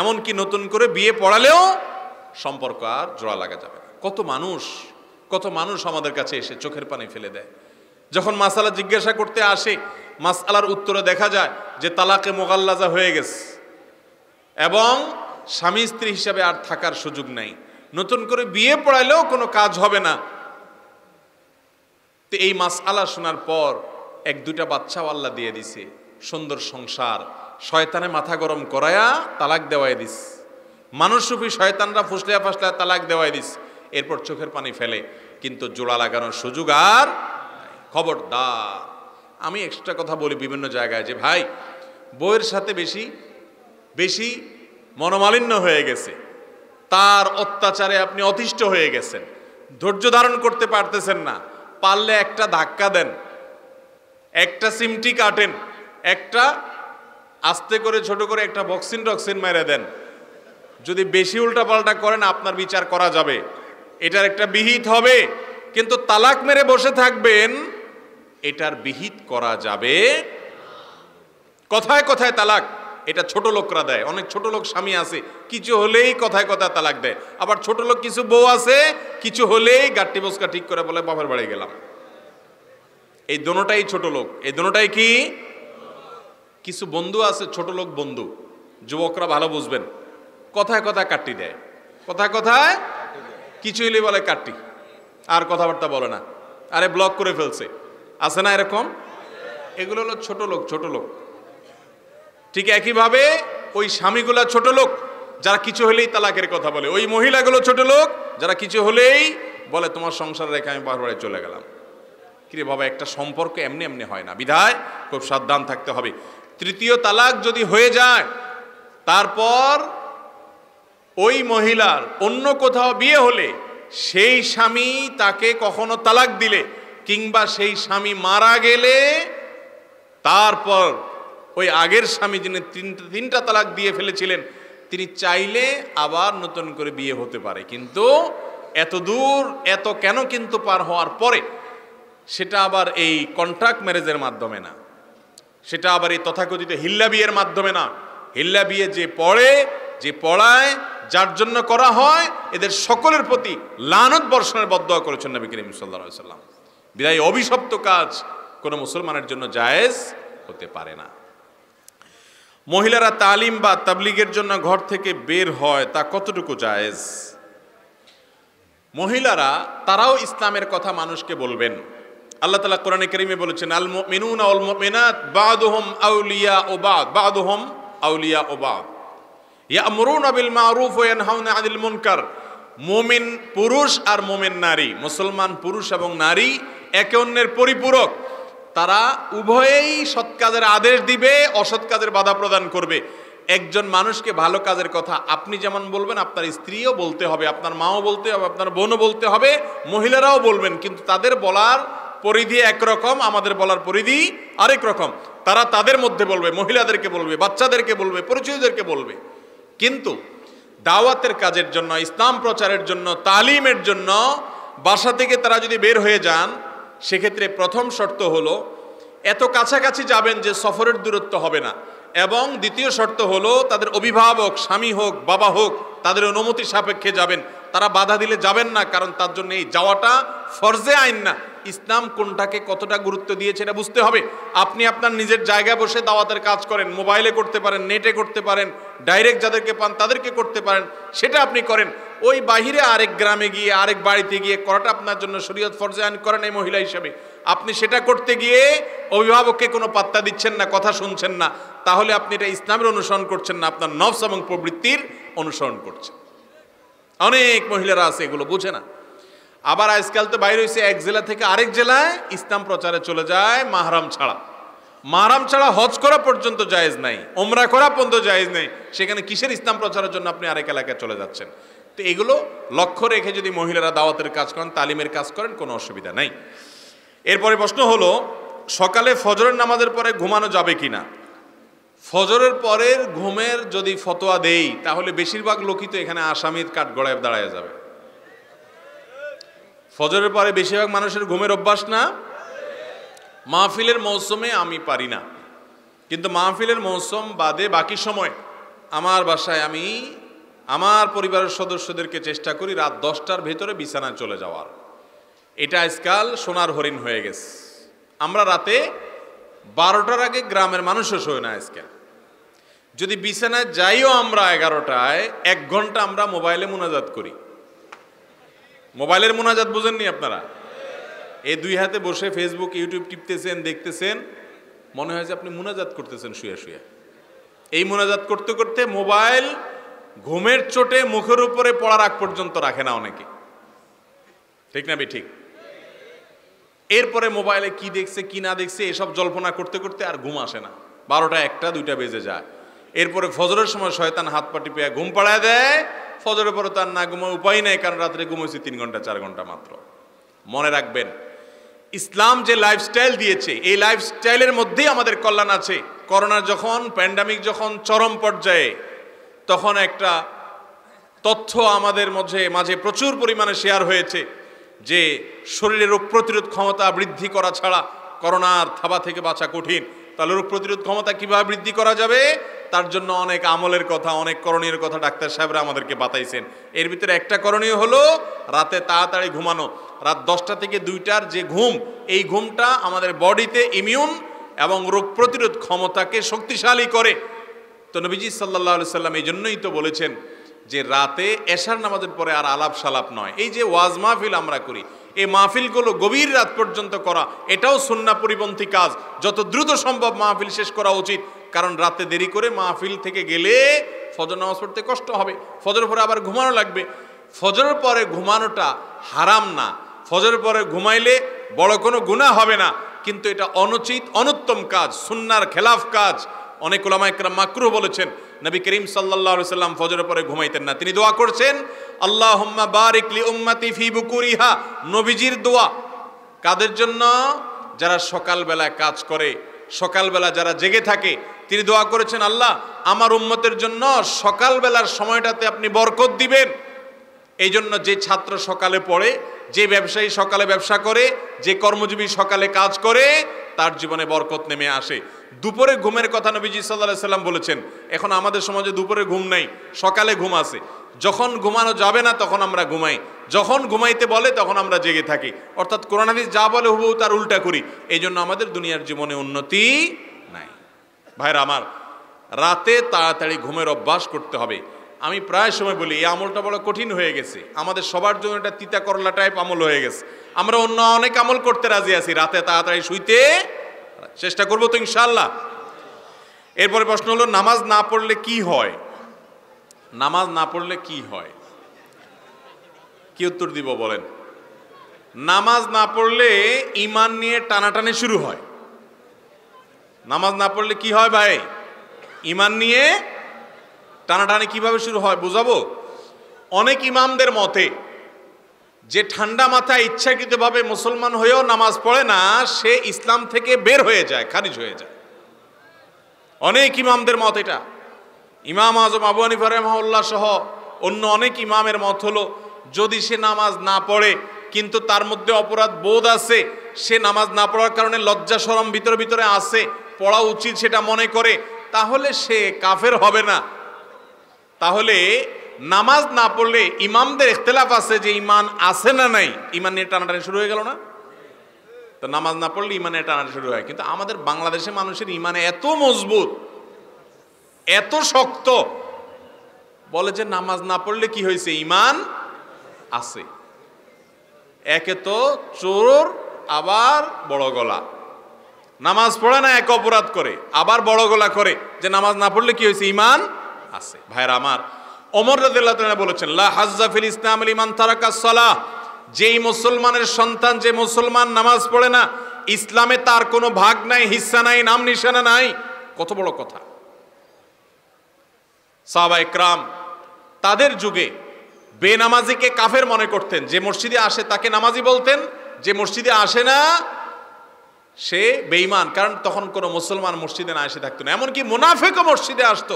এমনকি নতুন করে বিয়ে পড়ালেও সম্পর্ক আর জোড়া লাগা যাবে না। কত মানুষ আমাদের কাছে এসে চোখের পানি ফেলে দেয়। যখন মাসালা জিজ্ঞাসা করতে আসে, মাসআলার উত্তরে দেখা যায় যে তালাকে মোগাল্লাজা হয়ে গেছে এবং স্বামী স্ত্রী হিসাবে আর থাকার সুযোগ নাই, নতুন করে বিয়ে পড়াইলেও কোনো কাজ হবে না। তো এই মাসআলা শোনার পর এক দুইটা বাচ্চাও আল্লাহ দিয়ে দিছে, সুন্দর সংসার, শয়তানে মাথা গরম করায়া তালাক দেওয়াই দিস, মানুষরূপী শয়তানরা ফুসলিয়া ফাসলিয়া তালাক দেওয়াই দিস। এরপর চোখের পানি ফেলে, কিন্তু জোড়া লাগানোর সুযোগ আর খবরদার। আমি এক্সট্রা কথা বলি বিভিন্ন জায়গায় যে ভাই, বউয়ের সাথে বেশি মনোমালিন্য হয়ে গেছে, তার অত্যাচারে আপনি অতিষ্ঠ হয়ে গেছেন, ধৈর্য ধারণ করতে পারতেছেন না, পারলে একটা ধাক্কা দেন, একটা সিমটি কাটেন, একটা আস্তে করে ছোট করে একটা বক্সিন টক্সিন মেরে দেন। যদি বেশি উল্টাপাল্টা করেন আপনার বিচার করা যাবে, এটার একটা বিহিত হবে। কিন্তু তালাক মেরে বসে থাকবেন, এটার বিহিত করা যাবে। কথায় কথায় তালাক, এটা ছোট লোকরা দেয়। অনেক ছোট লোক স্বামী আছে, কিছু হলেই কথায় কথায় তালাক দেয়। আবার ছোট লোক কিছু বউ আছে, কিছু হলেই গাট্টি বসকা ঠিক করে বলে বাপের বাড়ি গেলাম। এই দোনোটাই ছোট লোক। এই দোনোটাই কি? কিছু বন্ধু আছে ছোট লোক বন্ধু, যুবকরা ভালো বুঝবেন, কথায় কথায় কাট্টি দেয়, কথায় কথায় কিছু হলেই বলে কাট্টি, আর কথাবার্তা বলে না, আরে ব্লক করে ফেলছে, আছে না এরকম? এগুলো হলো ছোট লোক। ঠিক একইভাবে ওই স্বামীগুলা ছোট লোক যারা কিছু হলেই তালাকের কথা বলে, ওই মহিলাগুলো ছোট লোক যারা কিছু হলেই বলে তোমার সংসার রেখে আমি বাপের বাড়ি চলে গেলাম। কিরে বাবা, একটা সম্পর্ক এমনি এমনি হয় না, বিধায় খুব সাবধান থাকতে হবে। তৃতীয় তালাক যদি হয়ে যায়, তারপর ওই মহিলার অন্য কোথাও বিয়ে হলে সেই স্বামী তাকে কখনো তালাক দিলে কিংবা সেই স্বামী মারা গেলে, তারপর ওই আগের স্বামী যিনি তিনটা তালাক দিয়ে ফেলেছিলেন, তিনি চাইলে আবার নতুন করে বিয়ে হতে পারে। কিন্তু এত দূর এত কেন কিন্তু পার হওয়ার পরে, সেটা আবার এই কন্ট্রাক্ট ম্যারেজের মাধ্যমে না, সেটা আবার এই তথাকথিত হিল্লা বিয়ের মাধ্যমে না। হিল্লা বিয়ে যে পড়ে, যে পড়ায়, যার জন্য করা হয়, এদের সকলের প্রতি লানত বর্ষণের বদদোয়া করেছেন নবী করিম সাল্লাল্লাহু আলাইহি ওয়াসাল্লাম। বিদায় অভিশপ্ত কাজ কোনো মুসলমানের জন্য জায়েজ হতে পারে না। মহিলারা তালিম বা তাবলিগের জন্য ঘর থেকে বের হয়, তা কতটুকু জায়েজ? মহিলারা তারাও ইসলামের কথা মানুষকে বলবেন। আল্লাহ তাআলা কোরআনে কারীমে বলেছেন, আল মুমিনুনা ওয়াল মুমিনাত বা'দুহুম আউলিয়াউ বা'দ বা'দুহুম আউলিয়াউ বা'দ ইয়া'মুরুনা বিল মা'রুফ ওয়া ইয়ানহাউনা আনিল মুনকার। মুমিন পুরুষ আর মুমিন নারী, মুসলমান পুরুষ এবং নারী একে অন্যের পরিপূরক। তারা উভয়েই সৎ কাজের আদেশ দিবে, অসৎ কাজের বাধা প্রদান করবে। একজন মানুষকে ভালো কাজের কথা আপনি যেমন বলবেন, আপনার স্ত্রীও বলতে হবে, আপনার মাও বলতে হবে, আপনার বোনও বলতে হবে, মহিলারাও বলবেন। কিন্তু তাদের বলার পরিধি একরকম, আমাদের বলার পরিধি আরেক রকম। তারা তাদের মধ্যে বলবে, মহিলাদেরকে বলবে, বাচ্চাদেরকে বলবে, পরিচয়দেরকে বলবে। কিন্তু দাওয়াতের কাজের জন্য, ইসলাম প্রচারের জন্য, তালিমের জন্য বাসা থেকে তারা যদি বের হয়ে যান, সেক্ষেত্রে প্রথম শর্ত হলো এত কাছাকাছি যাবেন যে সফরের দূরত্ব হবে না, এবং দ্বিতীয় শর্ত হলো তাদের অভিভাবক, স্বামী হোক বাবা হোক, তাদের অনুমতি সাপেক্ষে যাবেন। তারা বাধা দিলে যাবেন না, কারণ তার জন্য এই যাওয়াটা ফরজে আইন না। ইসলাম কোনটাকে কতটা গুরুত্ব দিয়েছে এটা বুঝতে হবে। আপনি আপনার নিজের জায়গায় বসে দাওয়াতের কাজ করেন, মোবাইলে করতে পারেন, নেটে করতে পারেন, ডাইরেক্ট যাদেরকে পান তাদেরকে করতে পারেন, সেটা আপনি করেন। ওই বাহিরে আরেক গ্রামে গিয়ে, আরেক বাড়িতে গিয়ে করাটা আপনার জন্য শরীয়ত ফরজে আইন করেন এই মহিলা হিসেবে। আপনি সেটা করতে গিয়ে অভিভাবককে কোনো পাত্তা দিচ্ছেন না, কথা শুনছেন না, তাহলে আপনি এটা ইসলামের অনুসরণ করছেন না, আপনার নফস এবং প্রবৃত্তির অনুসরণ করছেন। অনেক মহিলারা আছে এগুলো বুঝে না। আবার আজকাল তো বাইরে হয়েছে এক জেলা থেকে আরেক জেলায় ইসলাম প্রচারে চলে যায় মাহরাম ছাড়া। মাহরাম ছাড়া হজ করা পর্যন্ত জায়েজ নাই, ওমরা করা পর্যন্ত জায়েজ নাই, সেখানে কিসের ইসলাম প্রচারের জন্য আপনি আরেক এলাকায় চলে যাচ্ছেন? তো এগুলো লক্ষ্য রেখে যদি মহিলারা দাওয়াতের কাজ করেন, তালিমের কাজ করেন, কোনো অসুবিধা নাই। এরপরে প্রশ্ন হলো, সকালে ফজরের নামাজের পরে ঘুমানো যাবে কিনা? ফজরের পরের ঘুমের যদি ফতোয়া দেই, তাহলে বেশিরভাগ লোকই তো এখানে আসামির কাঠগড়ায় দাঁড়ায় যাবে। ফজরের পরে বেশিরভাগ মানুষের ঘুমের অভ্যাস না। মাহফিলের মৌসুমে আমি পারি না, কিন্তু মাহফিলের মৌসুম বাদে বাকি সময় আমার বাসায় আমি আমার পরিবারের সদস্যদেরকে চেষ্টা করি রাত 10টার ভেতরে বিছানায় চলে যাওয়ার। এটা আজকাল সোনার হরিণ হয়ে গেছে। আমরা রাতে 12টার আগে গ্রামের মানুষও শোয় না আজকাল। যদি বিছানায় যাইও আমরা 11টায়, 1 ঘন্টা আমরা মোবাইলে মুনাজাত করি। মোবাইলের মুনাজাত বুঝেননি আপনারা? এই 2 হাতে বসে ফেসবুক ইউটিউব টিপতেছেন, দেখতেছেন, মনে হয় যে আপনি মুনাজাত করতেছেন শুয়ে শুয়ে। এই মুনাজাত করতে করতে মোবাইল ঘুমের চোটে মুখের উপরে পড়ার আগ পর্যন্ত রাখে না অনেকে, ঠিক না বে ঠিক? এরপরে মোবাইলে কি দেখছে কি না দেখছে এসব জল্পনা করতে করতে আর ঘুম আসে না। 12টা 1টা 2টা বেজে যায়। এরপরে ফজরের সময় শয়তান হাত পা টিপে ঘুম পাড়ায় দেয়। ফজরের পরে তার না ঘুমায় উপায় নাই, কারণ রাত্রে ঘুমাইছে 3 ঘন্টা 4 ঘন্টা মাত্র। মনে রাখবেন, ইসলাম যে লাইফস্টাইল দিয়েছে, এই লাইফস্টাইলের মধ্যেই আমাদের কল্যাণ আছে। করোনা যখন, প্যান্ডামিক যখন চরম পর্যায়ে, তখন একটা তথ্য আমাদের মাঝে প্রচুর পরিমাণে শেয়ার হয়েছে যে শরীরে রোগ প্রতিরোধ ক্ষমতা বৃদ্ধি করা ছাড়া করোনার থাবা থেকে বাঁচা কঠিন। তাহলে রোগ প্রতিরোধ ক্ষমতা কিভাবে বৃদ্ধি করা যাবে, তার জন্য অনেক আমলের কথা, অনেক করণীয় কথা ডাক্তার সাহেবরা আমাদেরকে বাতাইছেন। এর ভিতরে একটা করণীয় হলো রাতে তাড়াতাড়ি ঘুমানো। রাত 10টা থেকে 2টার যে ঘুম, এই ঘুমটা আমাদের বডিতে ইমিউন এবং রোগ প্রতিরোধ ক্ষমতাকে শক্তিশালী করে। তো নবীজি সাল্লাল্লাহু আলাইহি সাল্লাম এই জন্যই তো বলেছেন যে রাতে এশার নামাজের পরে আর আলাপ সালাপ নয়। এই যে ওয়াজ মাহফিল আমরা করি, এই মাহফিলগুলো গভীর রাত পর্যন্ত করা, এটাও সুন্নাহ পরিপন্থী কাজ। যত দ্রুত সম্ভব মাহফিল শেষ করা উচিত, কারণ রাতে দেরি করে মাহফিল থেকে গেলে ফজর নামাজ পড়তে কষ্ট হবে, ফজরের পরে আবার ঘুমানো লাগবে। ফজরের পরে ঘুমানোটা হারাম না, ফজরের পরে ঘুমাইলে বড় কোনো গুনাহ হবে না, কিন্তু এটা অনুচিত, অনুত্তম কাজ, সুন্নাহর খেলাফ কাজ। অনেক উলামা ইকরাম মাকরুহ বলেছেন। নবী করিম সাল্লাল্লাহু আলাইহি সাল্লাম ফজরের পরে ঘুমাইতেন না। তিনি দোয়া করছেন, আল্লাহুম্মা বারিক লি উম্মতি ফি বুকুরিহা। নবীজির দোয়া কাদের জন্য? যারা সকালবেলা কাজ করে, সকালবেলা যারা জেগে থাকে। তিনি দোয়া করেছেন, আল্লাহ আমার উম্মতের জন্য সকালবেলার সময়টাতে আপনি বরকত দিবেন। এই জন্য যে ছাত্র সকালে পড়ে, যে ব্যবসায়ী সকালে ব্যবসা করে, যে কর্মজীবী সকালে কাজ করে, তার জীবনে বরকত নেমে আসে। দুপুরে ঘুমের কথা নবীজি সাল্লাল্লাহু আলাইহি সাল্লাম বলেছেন। এখন আমাদের সমাজে দুপুরে ঘুম নাই, সকালে ঘুম আছে। যখন ঘুমানো যাবে না তখন আমরা ঘুমাই, যখন ঘুমাইতে বলে তখন আমরা জেগে থাকি। অর্থাৎ কোরআন হাদিস যা বলে হুবহু তার উল্টা করি। এই জন্য আমাদের দুনিয়ার জীবনে উন্নতি নাই। ভাইরা আমার, রাতে তাড়াতাড়ি ঘুমের অভ্যাস করতে হবে। আমি প্রায় সময় বলি, এই আমলটা বড় কঠিন হয়ে গেছে আমাদের সবার জন্য। এটা তিতা করলা টাইপ আমল হয়ে গেছে। আমরা অন্য অনেক আমল করতে রাজি আছি, রাতে তাড়াতাড়ি শুইতে চেষ্টা করবো তো ইনশাআল্লাহ। এরপরে প্রশ্ন হলো, নামাজ না পড়লে কি হয়? নামাজ না পড়লে কি হয়, কি উত্তর দিব বলেন? নামাজ না পড়লে ঈমান নিয়ে টানাটানি শুরু হয়। নামাজ না পড়লে কি হয় ভাই? ঈমান নিয়ে টানাটানি কিভাবে শুরু হয় বুঝাবো। অনেক ইমামদের মতে যে ঠান্ডা মাথায় ইচ্ছাকৃতভাবে মুসলমান হয়েও নামাজ পড়ে না, সে ইসলাম থেকে বের হয়ে যায়, খারিজ হয়ে যায়। অনেক ইমামদের মত এটা। ইমাম আজম আবু হানিফা রাহিমাহুল্লাহ সহ অন্য অনেক ইমামের মত হলো, যদি সে নামাজ না পড়ে কিন্তু তার মধ্যে অপরাধ বোধ আছে, সে নামাজ না পড়ার কারণে লজ্জা শরম ভিতরে ভিতরে আছে, পড়া উচিত সেটা মনে করে, তাহলে সে কাফের হবে না। তাহলে নামাজ না পড়লে ইমামদের ইখতিলাফ আছে যে ইমান আছে না নাই, ইমান নিয়ে টানাটানি শুরু হয়ে গেল না? তো নামাজ না পড়লে ইমানে টানাটানি শুরু হয়। কিন্তু আমাদের বাংলাদেশের মানুষের ইমানে এত মজবুত, এত শক্ত, বলে যে নামাজ না পড়লে কি হয়েছে, ইমান আছে। একে তো চোর, আবার বড় গলা। নামাজ পড়ে না, এক অপরাধ করে, আবার বড় গলা করে যে নামাজ না পড়লে কি হয়েছে, ইমান আছে। ভাইরা আমার, ওমর রাদিয়াল্লাহু তাআলা বলেছেন, লা হাজ্জা ফিল ইসলাম লিমান তারাকাস সালাহ। যেই মুসলমানের সন্তান, যে মুসলমান নামাজ পড়ে না, ইসলামে তার কোনো ভাগ নাই, হিস্সা নাই, নাম নিশানা নাই। কত বড় কথা! সাহাবা ইকরাম তাদের যুগে বেনামাজিকে কাফের মনে করতেন। যে মসজিদে আসে তাকে নামাজি বলতেন, যে মসজিদে আসে না সে বেঈমান, কারণ তখন কোনো মুসলমান মসজিদে না এসে থাকতো না। এমনকি মুনাফিকও মসজিদে আসতো,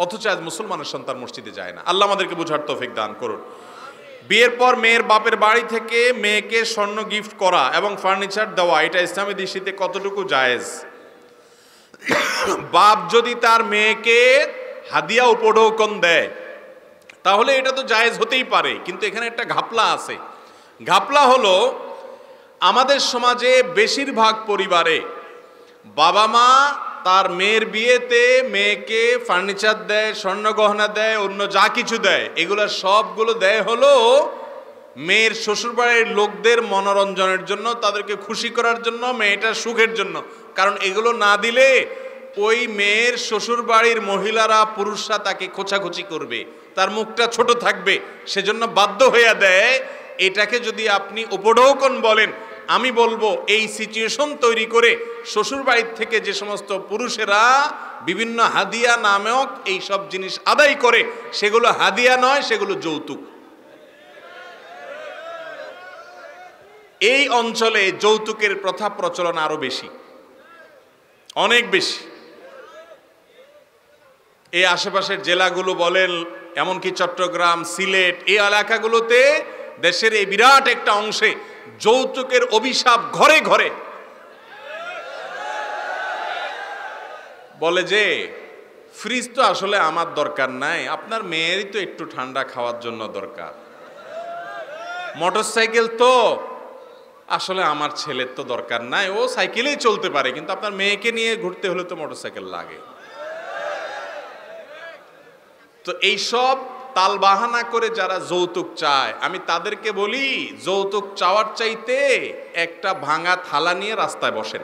অথচ আজ মুসলমানের সন্তান মসজিদে যায় না। আল্লাহ আমাদেরকে বুঝার তৌফিক দান করুন। বিয়ের পর মেয়ের বাপের বাড়ি থেকে মেয়েকে স্বর্ণ গিফট করা এবং ফার্নিচার দেওয়া, এটা ইসলামী দৃষ্টিতে কতটুকু জায়েজ? বাপ যদি তার মেয়েকে হাদিয়া উপঢৌকন দেয় তাহলে এটা তো জায়েজ হতেই পারে, কিন্তু এখানে একটা ঘাপলা আছে। ঘাপলা হলো, আমাদের সমাজে বেশিরভাগ পরিবারে বাবা মা তার মেয়ের বিয়েতে মেয়েকে ফার্নিচার দেয়, স্বর্ণ গহনা দেয়, অন্য যা কিছু দেয়, এগুলো সবগুলো দেয় হলো মেয়ের শ্বশুরবাড়ির লোকদের মনোরঞ্জনের জন্য, তাদেরকে খুশি করার জন্য, মেয়েটার সুখের জন্য। কারণ এগুলো না দিলে ওই মেয়ের শ্বশুরবাড়ির মহিলারা, পুরুষরা তাকে খোঁচাখুচি করবে, তার মুখটা ছোট থাকবে, সেজন্য বাধ্য হইয়া দেয়। এটাকে যদি আপনি উপঢৌকন বলেন, আমি বলবো এই সিচুয়েশন তৈরি করে শ্বশুরবাড়ির থেকে যে সমস্ত পুরুষেরা বিভিন্ন হাদিয়া নামক এই সব জিনিস আদায় করে, সেগুলো হাদিয়া নয়, সেগুলো যৌতুক। এই অঞ্চলে যৌতুকের প্রথা প্রচলন আরো বেশি, অনেক বেশি। এই আশেপাশের জেলাগুলো বলেন, এমনকি চট্টগ্রাম, সিলেট, এই এলাকাগুলোতে দেশের এই বিরাট একটা অংশে যৌতুকের অভিশাপ ঘরে ঘরে। বলে যে ফ্রিজ তো আসলে আমার দরকার নাই, আপনার মেয়েরই তো একটু ঠান্ডা খাওয়ার জন্য দরকার। মোটরসাইকেল তো আসলে আমার ছেলের তো দরকার নাই, ও সাইকেলেই চলতে পারে, কিন্তু আপনার মেয়েকে নিয়ে ঘুরতে হলে তো মোটরসাইকেল লাগে। তো এইসব তালবাহানা করে যারা যৌতুক চায়, আমি তাদেরকে বলি, যৌতুক চাওয়ার চাইতে একটা ভাঙা থালা নিয়ে রাস্তায় বসেন।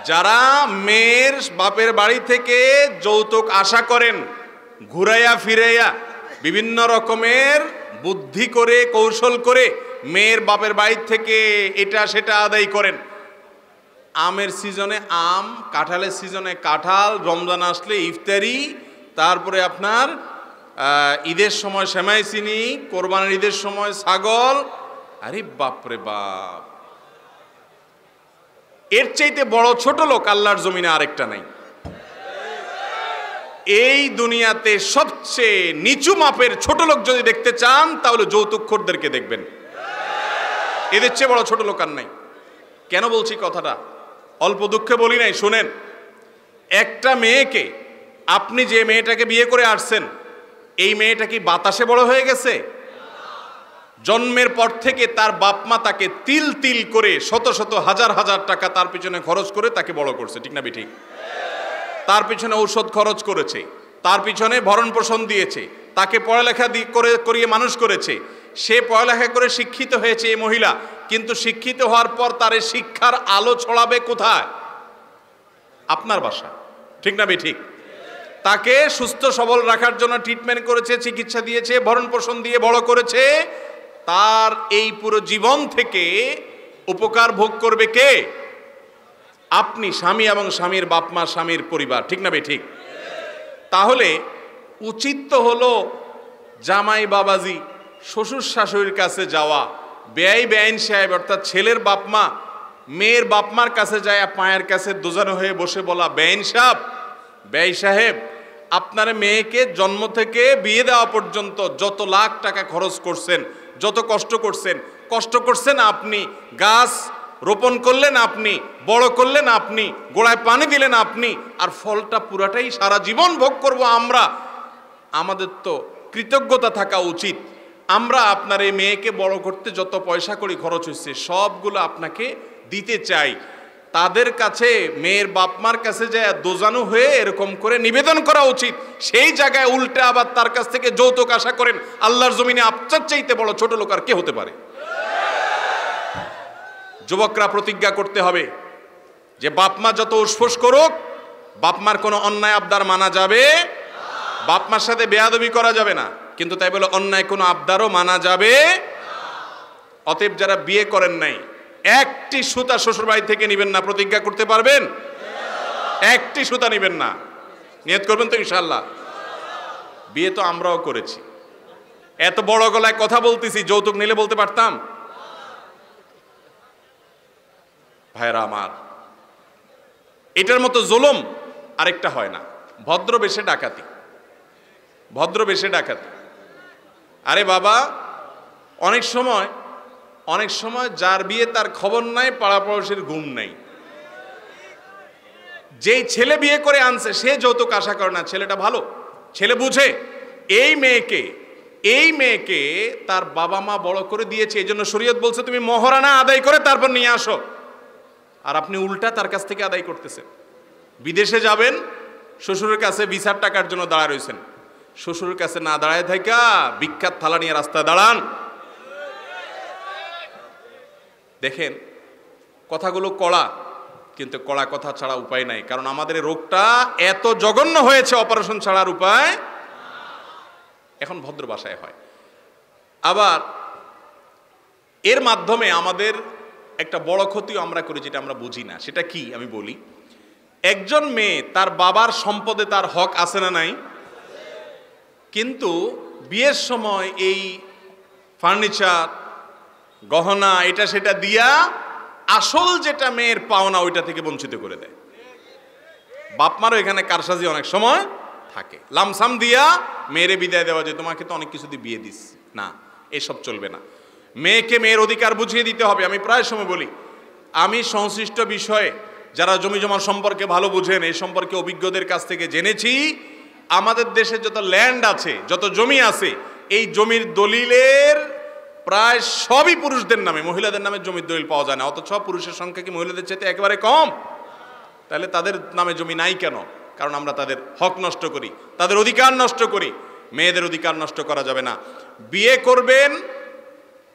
যারা মেয়ের বাপের বাড়ি থেকে যৌতুক আশা করেন, ঘুরাইয়া ফিরাইয়া বিভিন্ন রকমের বুদ্ধি করে, কৌশল করে মেয়ের বাপের বাড়ি থেকে এটা সেটা আদায় করেন। আমের সিজনে আম, কাঁঠালের সিজনে কাঁঠাল, রমজান আসলে ইফতারি, তারপরে আপনার ঈদের সময় সেমাই চিনি, কোরবানির ঈদের সময় ছাগল। আরে বাপরে বাপ, এর চাইতে বড় ছোট লোক আল্লাহর জমিনে আরেকটা নাই। এই দুনিয়াতে সবচেয়ে নিচু মাপের ছোট লোক যদি দেখতে চান তাহলে যৌতুকখোরদেরকে দেখবেন, এদের চেয়ে বড় ছোট লোক আর নাই। কেন বলছি কথাটা? অল্প দুঃখে বলি নাই, শুনেন। একটা মেয়েকে, আপনি যে মেয়েটাকে বিয়ে করে আসছেন, এই মেয়েটা কি বাতাসে বড় হয়ে গেছে? জন্মের পর থেকে তার বাপ মা তাকে তিল তিল করে শত শত হাজার হাজার টাকা তার পিছনে খরচ করে তাকে বড় করছে, ঠিক না ঠিক? তার পিছনে ঔষধ খরচ করেছে, তার পিছনে ভরণ পোষণ দিয়েছে, তাকে পড়ালেখা করিয়ে মানুষ করেছে। সে পড়ালেখা করে শিক্ষিত হয়েছে এই মহিলা, কিন্তু শিক্ষিত হওয়ার পর তার শিক্ষার আলো ছড়াবে কোথায়? আপনার বাসা, ঠিক না ঠিক? তাকে সুস্থ সবল রাখার জন্য ট্রিটমেন্ট করেছে, চিকিৎসা দিয়েছে, ভরণ পোষণ দিয়ে বড় করেছে। তার এই পুরো জীবন থেকে উপকার ভোগ করবে কে? আপনি, স্বামী এবং স্বামীর বাপ মা, স্বামীর পরিবার, ঠিক না ঠিক? তাহলে উচিত তো হলো জামাই বাবাজি, শ্বশুর শাশুড়ির কাছে যাওয়া, বেআইন সাহেব অর্থাৎ ছেলের বাপ মা মেয়ের বাপ মার কাছে যায়, পায়ের কাছে দোজানো হয়ে বসে বলা, বেআই সাহেব, আপনার মেয়েকে জন্ম থেকে বিয়ে দেওয়া পর্যন্ত যত লাখ টাকা খরচ করছেন, যত কষ্ট করছেন আপনি, গাছ রোপণ করলেন আপনি, বড় করলেন আপনি, গোড়ায় পানি দিলেন আপনি, আর ফলটা পুরাটাই সারা জীবন ভোগ করব আমরা। আমাদের তো কৃতজ্ঞতা থাকা উচিত। আমরা আপনার এই মেয়েকে বড় করতে যত পয়সা করি খরচ হচ্ছে, সবগুলো আপনাকে দিতে চাই। তাদের কাছে, মেয়ের বাপমার কাছে যায় দোজানো হয়ে এরকম করে নিবেদন করা উচিত। সেই জায়গায় উল্টে আবার তার কাছ থেকে যৌতুক আশা করেন, আল্লাহর জমিনে আপনার চাইতে বড় ছোট লোক আর কে হতে পারে? যুবকরা প্রতিজ্ঞা করতে হবে যে বাপমা যত উসফুস করুক, বাপমার কোনো অন্যায় আবদার মানা যাবে, বাপমার সাথে বেয়াদবি করা যাবে না, কিন্তু তাই বলে অন্যায় কোনো আবদারও মানা যাবে। অতএব যারা বিয়ে করেন নাই, একটি সুতা শ্বশুর বাড়ি থেকে নিবেন না, প্রতিজ্ঞা করতে পারবেন? একটি সুতা নিবেন না, নিয়ত করবেন তো ইনশাআল্লাহ। বিয়ে তো আমরাও করেছি, এত বড় গলায় কথা বলতেছি, যৌতুক নিলে বলতে পারতাম? ভাইরা আমার, এটার মতো জুলুম আরেকটা হয় না, ভদ্রবেশে ডাকাতি। ভদ্রবেশে ডাকাতি। আরে বাবা, অনেক সময় যার বিয়ে তার খবর নাই, পাড়াপড়শির ঘুম নাই। যেই ছেলে বিয়ে করে আনছে সে যৌতুক আশা করে না, ছেলেটা ভালো, ছেলে বুঝে এই মেয়েকে তার বাবা মা বড় করে দিয়েছে, এই জন্য শরীয়ত বলছে তুমি মহরানা আদায় করে তারপর নিয়ে আসো। আর আপনি উল্টা তার কাছ থেকে আদায় করতেছেন। বিদেশে যাবেন, শ্বশুরের কাছে ভিসার টাকার জন্য দাঁড়ায় রয়েছেন, শ্বশুরের কাছে না দাঁড়ায় থাকা বিখ্যাত থালা নিয়ে রাস্তায় দাঁড়ান। দেখেন কথাগুলো কড়া, কিন্তু কড়া কথা ছাড়া উপায় নাই, কারণ আমাদের রোগটা এত জঘন্য হয়েছে, অপারেশন ছাড়ার উপায় এখন ভদ্র ভাষায় হয়। আবার এর মাধ্যমে আমাদের একটা বড় ক্ষতিও আমরা করি, যেটা আমরা বুঝি না। সেটা কি আমি বলি। একজন মেয়ে তার বাবার সম্পদে তার হক আছে না নাই? কিন্তু বিয়ের সময় এই ফার্নিচার, গহনা, এটা সেটা দিয়া আসল যেটা মেয়ের পাওনা ওইটা থেকে বঞ্চিত করে দেয়। বাপমারও এখানে কারসাজি অনেক সময় থাকে। লামসাম দিয়া মেয়েরে বিদায় দেওয়া, যে তোমাকে তো অনেক কিছু দিয়ে বিয়ে দিস না, এসব চলবে না। মেয়েকে মেয়ের অধিকার বুঝিয়ে দিতে হবে। আমি প্রায় সময় বলি, আমি সংশ্লিষ্ট বিষয়ে যারা জমি জমা সম্পর্কে ভালো বুঝেন, এই সম্পর্কে অভিজ্ঞদের কাছ থেকে জেনেছি, আমাদের দেশে যত ল্যান্ড আছে, যত জমি আছে, এই জমির দলিলের প্রায় সবই পুরুষদের নামে, মহিলাদের নামে জমির দলিল পাওয়া যায় না। অথচ পুরুষের সংখ্যা কি মহিলাদের চাইতে একেবারে কম? তাহলে তাদের নামে জমি নাই কেন? কারণ আমরা তাদের হক নষ্ট করি, তাদের অধিকার নষ্ট করি। মেয়েদের অধিকার নষ্ট করা যাবে না। বিয়ে করবেন,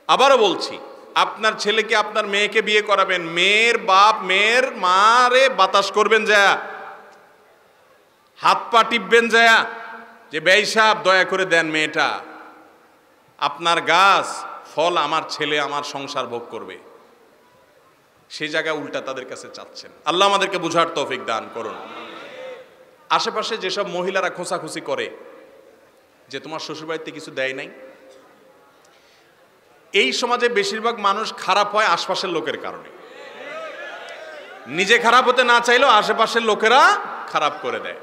আবারও বলছি, আপনার ছেলেকে আপনার মেয়েকে বিয়ে করাবেন, মেয়ের বাপ মেয়ের মারে বাতাস করবেন যায়, হাত পা টিপবেন যায়, যে বেঈ সাহেব দয়া করে দেন, মেয়েটা আপনার গাছ, ফল আমার ছেলে আমার সংসার ভোগ করবে। সেই জায়গায় উল্টা তাদের কাছে চাচ্ছেন। আল্লাহ আমাদেরকে বুঝার তৌফিক দান করুন। আশেপাশে যেসব মহিলারা খোঁচাখুচি করে যে তোমার শ্বশুরবাড়িতে কিছু দেয় নাই, এই সমাজে বেশিরভাগ মানুষ খারাপ হয় আশপাশের লোকের কারণে। নিজে খারাপ হতে না চাইলেও আশেপাশের লোকেরা খারাপ করে দেয়।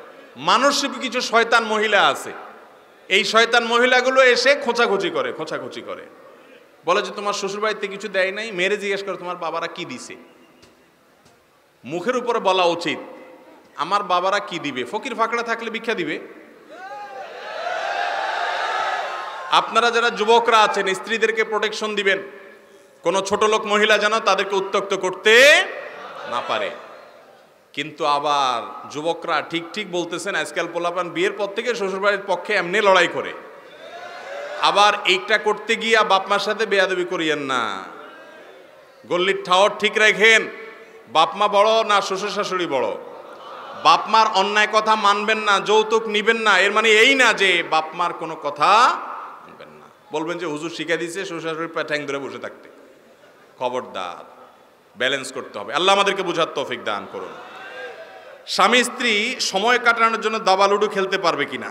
মানুষরূপী কিছু শয়তান মহিলা আছে, এই শয়তান মহিলাগুলো এসে খোঁচাখুচি করে, বলে যে তোমার শ্বশুরবাড়িতে কিছু দেয় নাই। মেরে জিজ্ঞেস করে তোমার বাবারা কি দিছে। মুখের উপরে বলা উচিত আমার বাবারা কি দিবে, ফকির ফাকড়া থাকলে ভিক্ষা দিবে। আপনারা যারা যুবকরা আছেন, স্ত্রীদেরকে প্রোটেকশন দিবেন, কোনো ছোট লোক মহিলা যেন তাদেরকে উত্ত্যক্ত করতে না পারে। কিন্তু আবার যুবকরা ঠিক বলতেছেন, আজকাল পোলাপান বিয়ের পর থেকে শ্বশুরবাড়ির পক্ষে এমনি লড়াই করে। আবার এইটা করতে গিয়া বাপমার সাথে বেয়াদবি করিয়েন না, গল্লির ঠাওর ঠিক রাখেন। বাপমা বড় না শ্বশুর শাশুড়ি বড়? বাপমার অন্যায় কথা মানবেন না, যৌতুক নিবেন না, এর মানে এই না যে বাপমার কোনো কথা মানবেন না। বলবেন যে হুজুর শিখা দিয়েছে শ্বশুর শাশুড়ির ঠ্যাং ধরে বসে থাকতে। খবরদার, ব্যালেন্স করতে হবে। আল্লাহ আমাদেরকে বুঝার তৌফিক দান করুন। স্বামী স্ত্রী সময় কাটানোর জন্য দাবা লুডু খেলতে পারবে কিনা?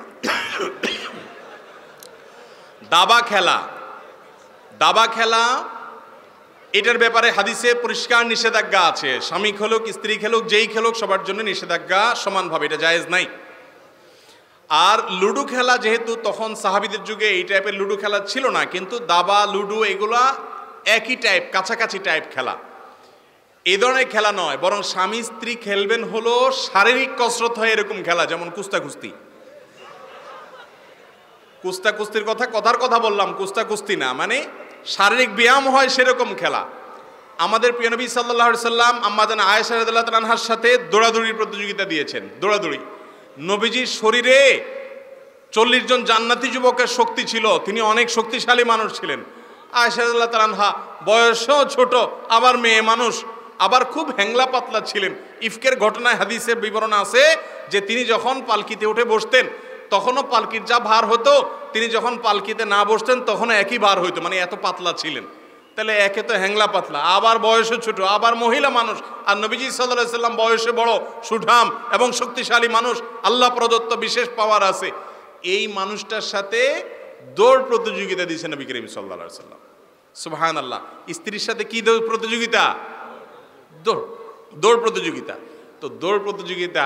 দাবা খেলা এটার ব্যাপারে হাদিসে পরিষ্কার নিষেধাজ্ঞা আছে। স্বামী খেলুক স্ত্রী খেলুক যেই খেলুক সবার জন্য নিষেধাজ্ঞা সমানভাবে, এটা জায়েজ নাই। আর লুডু খেলা, যেহেতু তখন সাহাবীদের যুগে এই টাইপের লুডু খেলা ছিল না, কিন্তু দাবা লুডু এগুলা একই টাইপ, কাছাকাছি টাইপ খেলা। এই ধরনের খেলা নয়, বরং স্বামী স্ত্রী খেলবেন হলো শারীরিক কসরত হয় এরকম খেলা, যেমন কুস্তির কথার কথা বললাম, কুস্তি না, মানে শারীরিক ব্যায়াম হয় সেরকম খেলা। আমাদের প্রিয় নবী সাল্লাল্লাহু আলাইহি সাল্লাম আম্মা জান আয়েশা রাদিয়াল্লাহু তাআলার সাথে দৌড়াদৌড়ির প্রতিযোগিতা দিয়েছেন। নবীজির শরীরে 40 জন জান্নাতি যুবকের শক্তি ছিল, তিনি অনেক শক্তিশালী মানুষ ছিলেন। আয়েশা রাদিয়াল্লাহু তাআলা বয়সও ছোট, আবার মেয়ে মানুষ, আবার খুব হ্যাংলা পাতলা ছিলেন। ইফকের ঘটনায় হাদিসের বিবরণ আছে যে তিনি যখন পালকিতে উঠে বসতেন তখনও পালকির যা ভার হতো, তিনি যখন পালকিতে না বসতেন তখনও একই ভার হইতো, মানে এত পাতলা ছিলেন। তাহলে একে তো হ্যাংলা পাতলা, আবার বয়সে ছোট, আবার মহিলা মানুষ, আর নবীজি সাল্লাল্লাহু আলাইহি সাল্লাম বয়সে বড়, সুঠাম এবং শক্তিশালী মানুষ, আল্লাহ প্রদত্ত বিশেষ পাওয়ার আছে। এই মানুষটার সাথে দৌড় প্রতিযোগিতা দিয়েছে নবী করিম সাল্লাল্লাহু আলাইহি সাল্লাম। সুবহানাল্লাহ। স্ত্রীর সাথে কি দৌড় প্রতিযোগিতা? দৌড় প্রতিযোগিতা। তো দৌড় প্রতিযোগিতা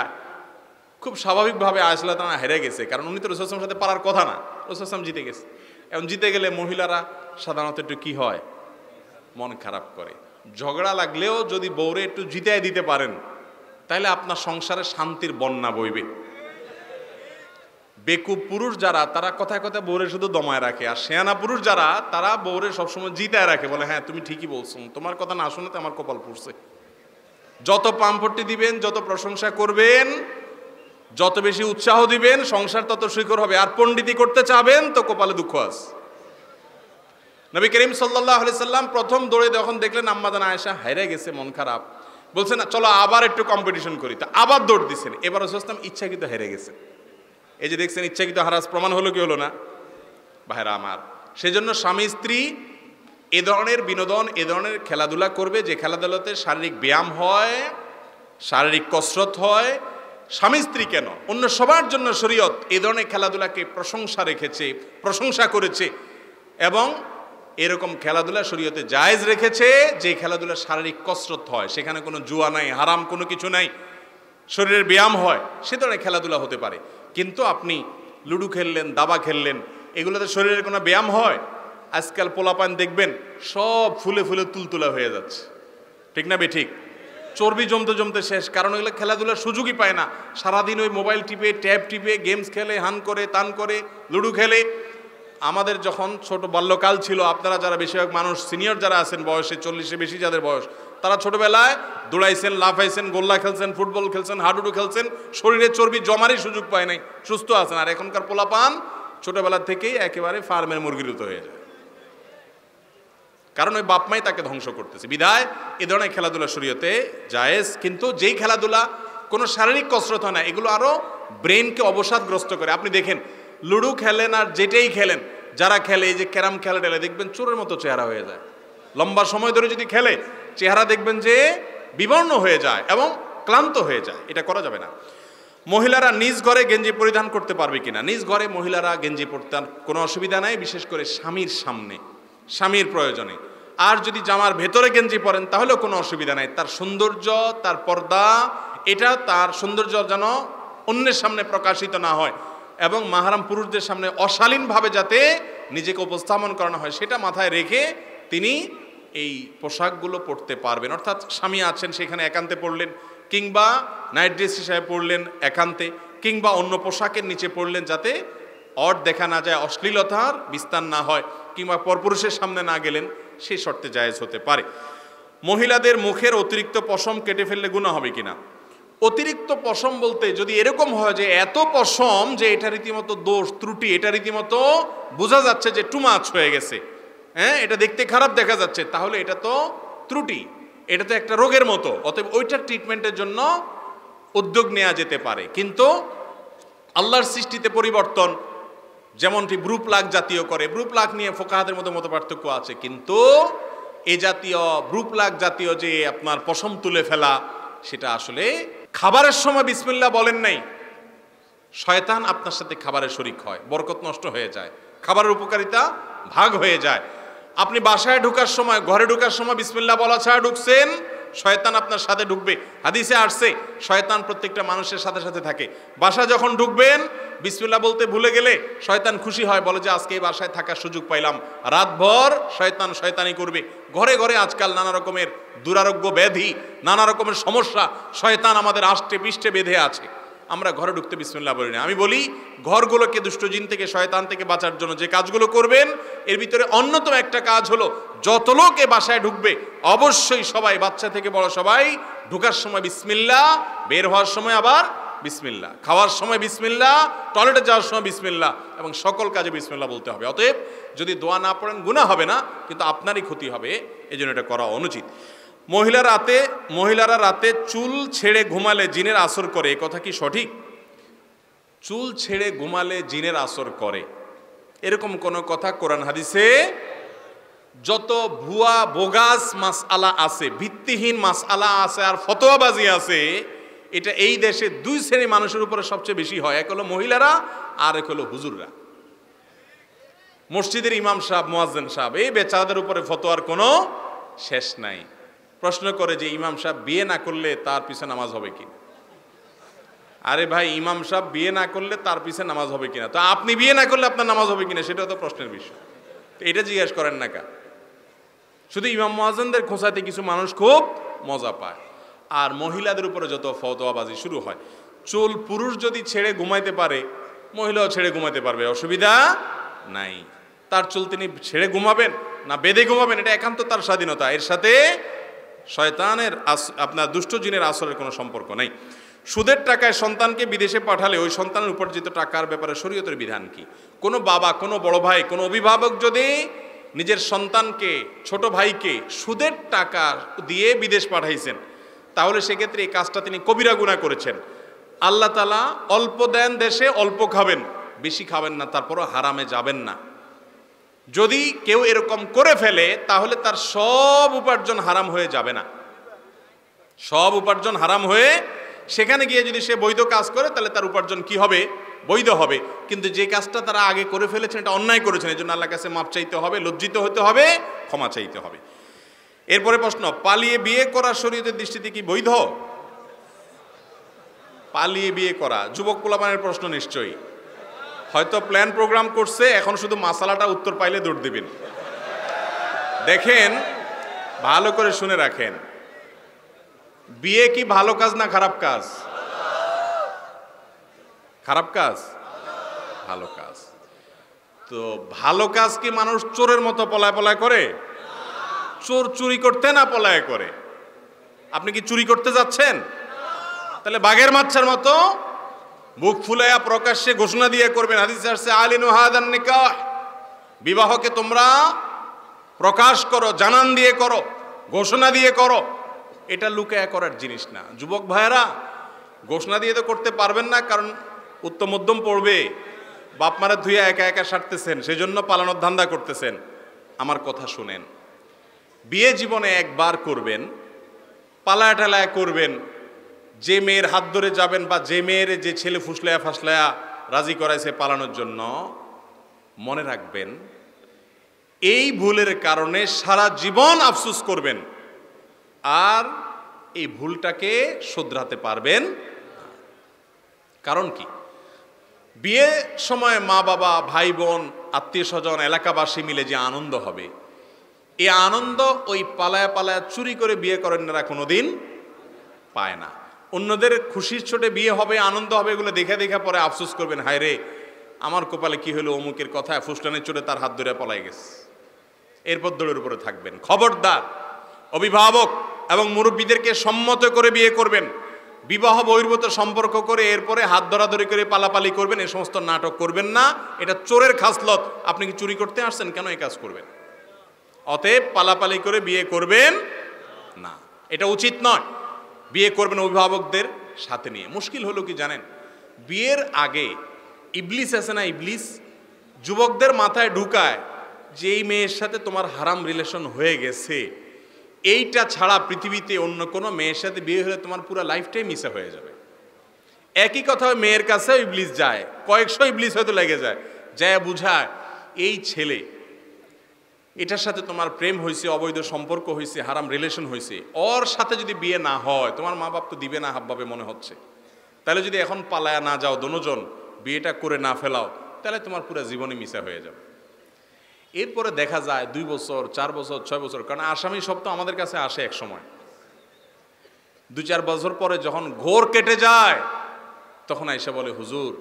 খুব স্বাভাবিকভাবে আয়েশা রাদিয়াল্লাহু তাআলা হেরে গেছে, কারণ উনি তো রাসূল সাল্লাল্লাহু আলাইহি ওয়াসাল্লামের সাথে পারার কথা না। রাসূল সাল্লাল্লাহু আলাইহি ওয়াসাল্লাম জিতে গেছে। এখন জিতে গেলে মহিলারা সাধারণত একটু কি হয়, মন খারাপ করে। ঝগড়া লাগলেও যদি বউরে একটু জিতায় দিতে পারেন, তাহলে আপনার সংসারে শান্তির বন্যা বইবে। বেকুব পুরুষ যারা, তারা কথায় কথায় বউরে শুধু দমায় রাখে, আর শেয়ানা পুরুষ যারা, তারা বউরে সবসময় জিতায় রাখে, বলে হ্যাঁ তুমি ঠিকই বলছো, তোমার কথা না শুনে তো আমার কপাল পুড়ছে। যত পাম্পটি দিবেন, যত প্রশংসা করবেন, যত বেশি উৎসাহ দিবেন, সংসার তত সুখকর হবে। আর পণ্ডিতি করতে চাবেন তো কপালে দুঃখ আছে। নবী করিম সাল্লাল্লাহু আলাইহি সাল্লাম প্রথম দৌড়ে যখন দেখলেন আম্মা জান আয়েশা হেরে গেছে, মন খারাপ, বলছেন চলো আবার একটু কম্পিটিশন করি। তা আবার দৌড় দিচ্ছেন। এবার রাসূল সাল্লাল্লাহু আলাইহি ওয়াসাল্লাম ইচ্ছাকৃত হেরে গেছে। এই যে দেখছেন ইচ্ছাকৃত হারাস প্রমাণ হলো কি হলো না ভাইরা আমার? সেজন্য স্বামী স্ত্রী এ ধরনের বিনোদন, এ ধরনের খেলাধুলা করবে, যে খেলাধুলাতে শারীরিক ব্যায়াম হয়, শারীরিক কসরত হয়। স্বামী স্ত্রী কেন, অন্য সবার জন্য শরীয়ত এ ধরনের খেলাধুলাকে প্রশংসা করেছে, এবং এরকম খেলাধুলা শরীয়তে জায়েজ রেখেছে। যে খেলাধুলা শারীরিক কসরত হয়, সেখানে কোনো জুয়া নাই, হারাম কোনো কিছু নাই, শরীরের ব্যায়াম হয়, সে ধরনের খেলাধুলা হতে পারে। কিন্তু আপনি লুডো খেললেন, দাবা খেললেন, এগুলোতে শরীরের কোনো ব্যায়াম হয়? আজকাল পোলাপান দেখবেন সব ফুলে ফুলে তুলতুলা হয়ে যাচ্ছে, ঠিক না বেঠিক? চর্বি জমতে জমতে শেষ, কারণ এগুলো খেলাধুলার সুযোগই পায় না। সারাদিন ওই মোবাইল টিপে, ট্যাব টিপে, গেমস খেলে, হান করে, তান করে, লুডো খেলে। আমাদের যখন ছোট বাল্যকাল ছিল, আপনারা যারা বেশিরভাগ মানুষ সিনিয়র যারা আছেন, বয়সে 40-এর বেশি যাদের বয়স, তারা ছোটবেলায় দৌড়াইছেন, লাফাইছেন, গোল্লা খেলছেন, ফুটবল খেলছেন, হাডুডু খেলছেন, শরীরে চর্বি জমারই সুযোগ পায় নাই, সুস্থ আছেন। আর এখনকার পোলাপান ছোটবেলা থেকেই একেবারে ফার্মের মুরগির মতো হয়ে যায়, কারণ ওই বাপমাই তাকে ধ্বংস করতেছে। বিধায় এ ধরনের খেলাধুলা শরীয়তে জায়েজ, কিন্তু যেই খেলাধুলা কোনো শারীরিক কসরত হয় না, এগুলো আরো ব্রেনকে অবসাদগ্রস্ত করে। আপনি দেখেন লুডো খেলেন আর যেটাই খেলেন, যারা খেলে, এই যে ক্যারাম খেলা টেলে, দেখবেন চোরের মতো চেহারা হয়ে যায়। লম্বা সময় ধরে যদি খেলে, চেহারা দেখবেন যে বিবর্ণ হয়ে যায় এবং ক্লান্ত হয়ে যায়। এটা করা যাবে না। মহিলারা নিজ ঘরে গেঞ্জি পরিধান করতে পারবে কিনা? নিজ ঘরে মহিলারা গেঞ্জি পরতে কোনো অসুবিধা নাই, বিশেষ করে স্বামীর সামনে, স্বামীর প্রয়োজনে। আর যদি জামার ভেতরে গেঞ্জি পরেন তাহলেও কোনো অসুবিধা নাই। তার সৌন্দর্য, তার পর্দা, এটা তার সৌন্দর্য যেন অন্যের সামনে প্রকাশিত না হয়, এবং মাহরাম পুরুষদের সামনে অশালীনভাবে যাতে নিজেকে উপস্থাপন করানো হয়, সেটা মাথায় রেখে তিনি এই পোশাকগুলো পরতে পারবেন। অর্থাৎ স্বামী আছেন, সেখানে একান্তে পরলেন, কিংবা নাইট ড্রেস হিসাবে পরলেন একান্তে, কিংবা অন্য পোশাকের নিচে পরলেন, যাতে অড দেখা না যায়, অশ্লীলতার বিস্তার না হয়, কিংবা পরপুরুষের সামনে না গেলেন, সেই শর্তে জায়েজ হতে পারে। মহিলাদের মুখের অতিরিক্ত পশম কেটে ফেললে গুনাহ হবে কিনা? অতিরিক্ত পশম বলতে যদি এরকম হয় যে এত পশম যে এটা রীতিমতো দোষ ত্রুটি, এটা রীতিমতো বোঝা যাচ্ছে যে টু মাচ হয়ে গেছে, হ্যাঁ, এটা দেখতে খারাপ দেখা যাচ্ছে, তাহলে এটা তো ত্রুটি, এটা তো একটা রোগের মতো। অতএব ওইটার ট্রিটমেন্টের জন্য উদ্যোগ নেওয়া যেতে পারে। কিন্তু আল্লাহর সৃষ্টিতে পরিবর্তন, যেমনটি ব্রু প্লাগ জাতীয় করে, ব্রু প্লাগ নিয়ে ফোকাহাদের মধ্যে মত পার্থক্য আছে, কিন্তু এ জাতীয় ব্রু প্লাগ জাতীয় যে আপনার পশম তুলে ফেলা, সেটা আসলে খাবারের সময় বিসমিল্লাহ বলেন নাই, শয়তান আপনার সাথে খাবারের শরিক হয়, বরকত নষ্ট হয়ে যায়, খাবারের উপকারিতা ভাগ হয়ে যায়। আপনি বাসায় ঢোকার সময়, ঘরে ঢোকার সময় বিসমিল্লাহ বলা ছাড়া ঢুকছেন, শয়তান আপনার সাথে ঢুকবে। হাদিসে আসছে শয়তান প্রত্যেকটা মানুষের সাথে সাথে থাকে। বাসা যখন ঢুকবেন, বিসমিল্লাহ বলতে ভুলে গেলে শয়তান খুশি হয়, বলে যে আজকে এই বাসায় থাকার সুযোগ পাইলাম। রাতভর শয়তান শয়তানি করবে। ঘরে ঘরে আজকাল নানা রকমের দুরারোগ্য ব্যাধি, নানা রকমের সমস্যা শয়তান আমাদের আষ্টে পৃষ্ঠে বেঁধে আছে। আমরা ঘরে ঢুকতে বিসমিল্লাহ বলি না। আমি বলি ঘরগুলোকে দুষ্ট জিন থেকে, শয়তান থেকে বাঁচার জন্য যে কাজগুলো করবেন, এর ভিতরে অন্যতম একটা কাজ হলো, যত লোক এ বাসায় ঢুকবে অবশ্যই সবাই, বাচ্চা থেকে বড় সবাই, ঢুকার সময় বিসমিল্লাহ, বের হওয়ার সময় আবার বিসমিল্লাহ, খাওয়ার সময় বিসমিল্লাহ, টয়লেটে যাওয়ার সময় বিসমিল্লাহ, এবং সকল কাজে বিসমিল্লাহ বলতে হবে। অতএব যদি দোয়া না পড়েন গুনাহ হবে না, কিন্তু আপনারই ক্ষতি হবে, এজন্য এটা করা অনুচিত। মহিলারা রাতে চুল ছেড়ে ঘুমালে জিনের আসর করে, এ কথা কি সঠিক? চুল ছেড়ে ঘুমালে জিনের আসর করে, এরকম কোনো কথা কোরআন হাদিসে যত ভুয়া বোগাস মাসআলা আছে, ভিত্তিহীন মাসআলা আছে আর ফতোয়াবাজি আছে, এটা এই দেশে দুই শ্রেণীর মানুষের উপরে সবচেয়ে বেশি হয়। এক হলো মহিলারা, আর এক হলো হুজুররা। মসজিদের ইমাম সাহেব, মুয়াজ্জিন সাহেব, এই বেচারাদের উপরে ফতোয়ার কোনো শেষ নাই। প্রশ্ন করে যে ইমাম সাহেব বিয়ে না করলে তার পিছে নামাজ হবে কিনা? আরে ভাই, ইমাম সাহেব বিয়ে না করলে তার পিছে নামাজ হবে কিনা, তো আপনি বিয়ে না করলে আপনার নামাজ হবে কিনা সেটাও তো প্রশ্নের বিষয়। এটা জিজ্ঞেস করেন না কা? শুধু ইমাম মুয়াজ্জিনদের খোঁচাতে কিছু মানুষ খুব মজা পায়। আর মহিলাদের উপরে যত ফতোয়াবাজি শুরু হয়, চুল পুরুষ যদি ছেড়ে ঘুমাইতে পারে, মহিলাও ছেড়ে ঘুমাইতে পারবে, অসুবিধা নাই। তার চুল তিনি ছেড়ে ঘুমাবেন না বেঁধে ঘুমাবেন, এটা একান্ত তার স্বাধীনতা। এর সাথে শয়তানের আপনার দুষ্ট জিনের আসরের কোনো সম্পর্ক নেই। সুদের টাকায় সন্তানকে বিদেশে পাঠালে ওই সন্তানের উপার্জিত টাকার ব্যাপারে শরীয়তের বিধান কি? কোনো বাবা, কোনো বড় ভাই, কোনো অভিভাবক যদি নিজের সন্তানকে, ছোট ভাইকে সুদের টাকা দিয়ে বিদেশ পাঠাইছেন, তাহলে সেক্ষেত্রে এই কাজটা তিনি কবিরা গুনাহ করেছেন। আল্লাহ তাআলা অল্প দেন দেশে, অল্প খাবেন, বেশি খাবেন না, তারপরও হারামে যাবেন না। যদি কেউ এরকম করে ফেলে তাহলে তার সব উপার্জন হারাম হয়ে যাবে না, সব উপার্জন হারাম হয়ে সেখানে গিয়ে যদি সে বৈধ কাজ করে তাহলে তার উপার্জন কি হবে? বৈধ হবে। কিন্তু যে কাজটা তারা আগে করে ফেলেছেন এটা অন্যায় করেছেন, এই জন্য আল্লাহর কাছে মাপ চাইতে হবে, লজ্জিত হতে হবে, ক্ষমা চাইতে হবে। এরপরে প্রশ্ন, পালিয়ে বিয়ে করা শরীয়তের দৃষ্টিতে কি বৈধ? পালিয়ে বিয়ে করা যুবক পোলাপানের প্রশ্ন নিশ্চয়ই। হয়তো প্ল্যান প্রোগ্রাম করছে, এখন শুধু মাসালাটা উত্তর পাইলে দৌড় দিবেন। দেখেন, ভালো করে শুনে রাখেন, বিয়ে কি ভালো কাজ না খারাপ কাজ? খারাপ কাজ? ভালো কাজ। তো ভালো কাজ কি মানুষ চোরের মতো পলায় পলায় করে? চোর চুরি করতে না পলায় করে? আপনি কি চুরি করতে যাচ্ছেন? তাহলে বাঘের বাচ্চার মতো বুক ফুলাইয়া প্রকাশ্যে ঘোষণা দিয়ে করবেন। হাদিসে আসছে আলিনু হাদান নিকাহ, বিবাহকে তোমরা প্রকাশ করো, জানান দিয়ে করো, ঘোষণা দিয়ে করো। এটা লুকায়া করার জিনিস না। যুবক ভাইয়েরা, ঘোষণা দিয়ে তো করতে পারবেন না, কারণ উত্তম মধ্যম পড়বে, বাপ মারা ধুইয়া একা একা সারতেছেন, সেজন্য পালানোর ধান্দা করতেছেন। আমার কথা শুনেন, বিয়ে জীবনে একবার করবেন, পালায়া টালায়া করবেন। যে মেয়ের হাত ধরে যাবেন বা যে মেয়ের যে ছেলে ফুসলায়া ফাসলায়া রাজি করাইছে পালানোর জন্য, মনে রাখবেন এই ভুলের কারণে সারা জীবন আফসোস করবেন, আর এই ভুলটাকে শোধরাতে পারবেন। কারণ কি? বিয়ে সময় মা বাবা, ভাই বোন, আত্মীয় স্বজন, এলাকাবাসী মিলে যে আনন্দ হবে, এই আনন্দ ওই পালায়া পালায়া চুরি করে বিয়ে করেন না কোনোদিন পায় না। অন্যদের খুশির ছোটে বিয়ে হবে, আনন্দ হবে, এগুলো দেখে দেখে পরে আফসোস করবেন, হায় রে আমার কপালে কি হলো, অমুকের কথায় ফুসলানের চোটে তার হাত ধরে পলাই গেছে। এরপর দৌড়ের উপরে থাকবেন। খবরদার, অভিভাবক এবং মুরব্বীদেরকে সম্মত করে বিয়ে করবেন। বিবাহ বহির্ভূত সম্পর্ক করে এরপরে হাত ধরাধরি করে পালাপালি করবেন, এই সমস্ত নাটক করবেন না। এটা চোরের খাসলত। আপনি কি চুরি করতে আসছেন? কেন এই কাজ করবেন? অতএব পালাপালি করে বিয়ে করবেন না, এটা উচিত নয়। বিয়ে করবেন অভিভাবকদের সাথে নিয়ে। মুশকিল হলো কি জানেন, বিয়ের আগে ইবলিস আছে না, ইবলিস যুবকদের মাথায় ঢুকায় যে এই মেয়ের সাথে তোমার হারাম রিলেশন হয়ে গেছে, এইটা ছাড়া পৃথিবীতে অন্য কোনো মেয়ের সাথে বিয়ে হলে তোমার পুরো লাইফটাই মিসে হয়ে যাবে। একই কথা মেয়ের কাছেও ইবলিস যায়, কয়েকশো ইবলিস হয়তো লেগে যায়, যায় বুঝায় এই ছেলে, এটার সাথে তোমার প্রেম হয়েছে, অবৈধ সম্পর্ক হয়েছে, হারাম রিলেশন হয়েছে, ওর সাথে যদি বিয়ে না হয় তোমার মা বাপ তো দিবে না হাবভাবে মনে হচ্ছে, তাহলে যদি এখন পালায়া না যাও দোনোজন, বিয়েটা করে না ফেলাও, তাহলে তোমার পুরো জীবনই মিশা হয়ে যাবে। এরপরে দেখা যায় 2 বছর, 4 বছর, 6 বছর, কারণ আসামি সব তো আমাদের কাছে আসে এক সময়। 2-4 বছর পরে যখন ঘোর কেটে যায় তখন আইসা বলে, হুজুর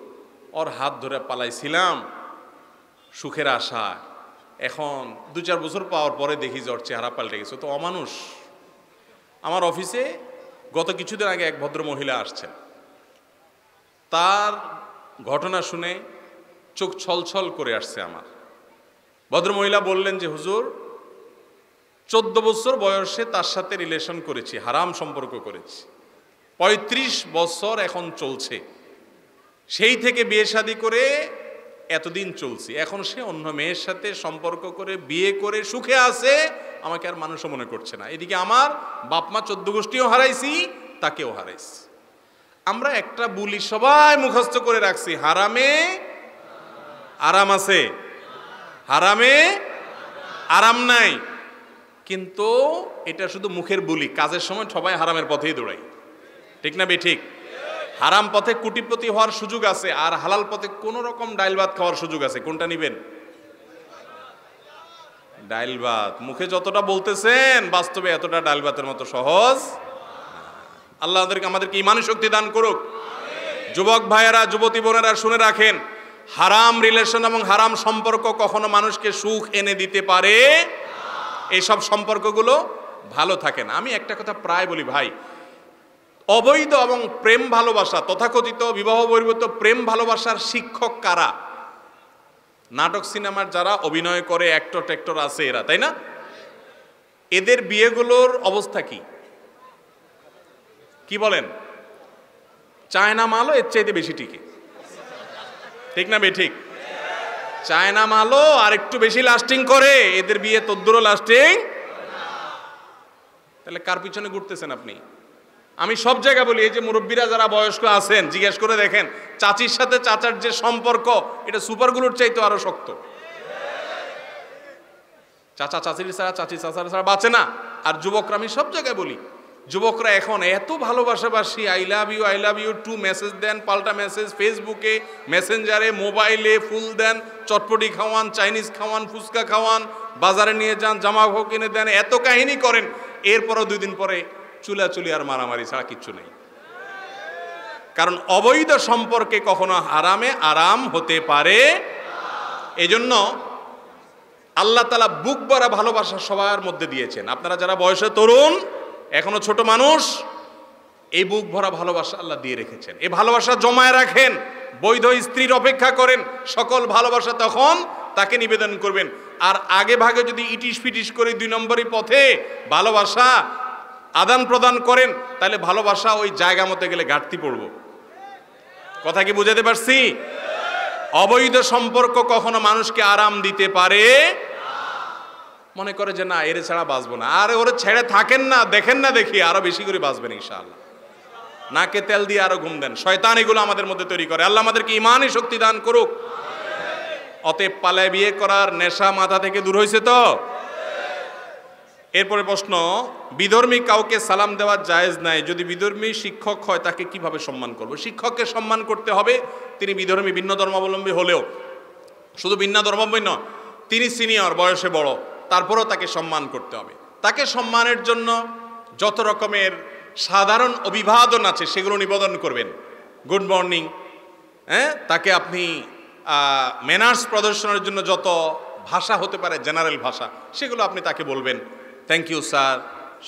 ওর হাত ধরে পালাইছিলাম সুখের আশা, এখন 2-4 বছর পাওয়ার পরে দেখি যে ওর চেহারা পাল্টে গেছে, তো অমানুষ। আমার অফিসে গত কিছুদিন আগে এক ভদ্র মহিলা আসছেন, তার ঘটনা শুনে চোখ ছলছল করে আসছে আমার। ভদ্রমহিলা বললেন যে হুজুর 14 বছর বয়সে তার সাথে রিলেশন করেছি, হারাম সম্পর্ক করেছি, 35 বছর এখন চলছে, সেই থেকে বিয়ে শাদী করে এতদিন চলছি, এখন সে অন্য মেয়ের সাথে সম্পর্ক করে বিয়ে করে সুখে আছে, আমাকে আর মানুষও মনে করছে না। এদিকে আমার বাপ মা 14 গোষ্ঠীও হারাইছি, তাকেও হারাইছি। আমরা একটা বুলি সবাই মুখস্থ করে রাখছি, হারামে আরাম আছে, হারামে আরাম নাই। কিন্তু এটা শুধু মুখের বুলি, কাজের সময় সবাই হারামের পথেই দৌড়াই, ঠিক না ঠিক? হারাম পথে কোটিপতি হওয়ার সুযোগ আছে, আর হালাল পথে কোন রকম ডাইল ভাত খাওয়ার সুযোগ আছে। কোনটা নিবেন? ডাইল ভাত। মুখে যতটা বলতেছেন, বাস্তবে এতটা ডাইল ভাতের মতো সহজ। আল্লাহ আমাদেরকে ঈমানি শক্তি দান করুক। যুবক ভাইয়েরা, যুবতী বোনেরা, শুনে রাখেন, হারাম রিলেশন এবং হারাম সম্পর্ক কখনো মানুষকে সুখ এনে দিতে পারে। এইসব সম্পর্কগুলো ভালো থাকে না। আমি একটা কথা প্রায় বলি, ভাই, অবৈধ এবং প্রেম ভালোবাসা, তথাকথিত বিবাহ বহির্ভূত প্রেম ভালোবাসার শিক্ষক কারা? নাটক সিনেমার যারা অভিনয় করে, অ্যাক্টর টেক্টর আছে এরা, তাই না? এদের বিয়েগুলোর অবস্থা কি কি বলেন? চায়না মালও এর চাইতে বেশি টিকে, ঠিক না ঠিক? চায়না মালও আর একটু বেশি লাস্টিং করে, এদের বিয়ে তদ্দুরও লাস্টিং। তাহলে কার পিছনে ঘুরতেছেন আপনি? আমি সব জায়গায় বলি, এই যে মুরব্বীরা যারা বয়স্ক আছেন, জিজ্ঞেস করে দেখেন, চাচির সাথে চাচার যে সম্পর্ক, এটা সুপারগুলোর চাইতে আরো শক্ত। চাচা চাচির ছাড়া, চাচি চাচার ছাড়া বাঁচে না। আর যুবকরা, আমি সব জায়গায় বলি, যুবকরা এখন এত ভালোবাসাবাসি, I love you too message দেন, পাল্টা মেসেজ, ফেসবুকে, মেসেঞ্জারে, মোবাইলে ফুল দেন, চটপটি খাওয়ান, চাইনিজ খাওয়ান, ফুচকা খাওয়ান, বাজারে নিয়ে যান, জামা কাপড় কিনে দেন, এত কাহিনী করেন। এরপরও 2 দিন পরে চুলাচুলি আর মারামারি ছাড়া কিচ্ছু নেই। কারণ অবৈধ সম্পর্কে কখনো হারামে আরাম হতে পারে। এজন্য আল্লাহ তাআলা বুক ভরা ভালোবাসা সবার মধ্যে দিয়েছেন। আপনারা যারা বয়সে তরুণ, এখনো ছোট মানুষ, এই বুক ভরা ভালোবাসা আল্লাহ দিয়ে রেখেছেন। এই ভালোবাসা জমায় রাখেন, বৈধ স্ত্রীর অপেক্ষা করেন, সকল ভালোবাসা তখন তাকে নিবেদন করবেন। আর আগে ভাগে যদি ইটিস ফিটিস করে 2 নম্বরই পথে ভালোবাসা আদান প্রদান করেন, তাহলে ভালোবাসা ওই জায়গা মতো গেলে ঘাটতি পড়ব। কথা কি বুঝাতে পারছি? অবৈধ সম্পর্ক কখনো মানুষকে আরাম দিতে পারে। মনে করে যে না, এর ছাড়া বাঁচবো না, আর ওরে ছেড়ে থাকেন না, দেখেন না, দেখি আরো বেশি করে বাঁচবেন ইনশাআল্লাহ। নাকে তেল দিয়ে আরো ঘুম দেন। শয়তান এগুলো আমাদের মধ্যে তৈরি করে। আল্লাহ আমাদেরকে ঈমানি শক্তি দান করুক। অতএব পালায় বিয়ে করার নেশা মাথা থেকে দূর হয়েছে তো? এরপরে প্রশ্ন, বিধর্মী কাউকে সালাম দেওয়া জায়েজ নাই, যদি বিধর্মী শিক্ষক হয় তাকে কিভাবে সম্মান করব? শিক্ষককে সম্মান করতে হবে, তিনি বিধর্মী, ভিন্ন ধর্মাবলম্বী হলেও। শুধু ভিন্ন ধর্মাবলম্বী নয়, তিনি সিনিয়র, বয়সে বড়, তারপরেও তাকে সম্মান করতে হবে। তাকে সম্মানের জন্য যত রকমের সাধারণ অভিবাদন আছে সেগুলো নিবেদন করবেন। গুড মর্নিং, তাকে আপনি ম্যানার্স প্রদর্শনের জন্য যত ভাষা হতে পারে, জেনারেল ভাষা, সেগুলো আপনি তাকে বলবেন। থ্যাংক ইউ স্যার,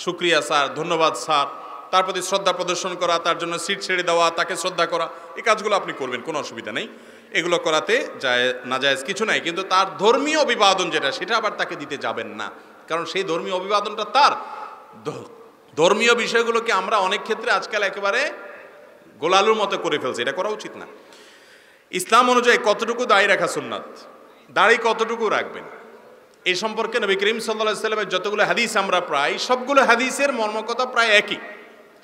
শুক্রিয়া স্যার, ধন্যবাদ স্যার। তার প্রতি শ্রদ্ধা প্রদর্শন করা, তার জন্য সিট ছেড়ে দেওয়া, তাকে শ্রদ্ধা করা, এই কাজগুলো আপনি করবেন, কোনো অসুবিধা নেই। এগুলো করাতে যায় না, জায়েজ কিছু নাই। কিন্তু তার ধর্মীয় অভিবাদন যেটা, সেটা আবার তাকে দিতে যাবেন না, কারণ সেই ধর্মীয় অভিবাদনটা তার। ধর্মীয় বিষয়গুলোকে আমরা অনেক ক্ষেত্রে আজকাল একেবারে গোলালুর মতো করে ফেলছি, এটা করা উচিত না। ইসলাম অনুযায়ী কতটুকু দাড়ি রাখা সুন্নাত, দাড়ি কতটুকু রাখবেন, এই সম্পর্কে নবী করিম সাল্লাল্লাহু আলাইহি সাল্লামের যতগুলো হাদিস আমরা প্রায় সবগুলো হাদিসের মর্মকথা প্রায় একই।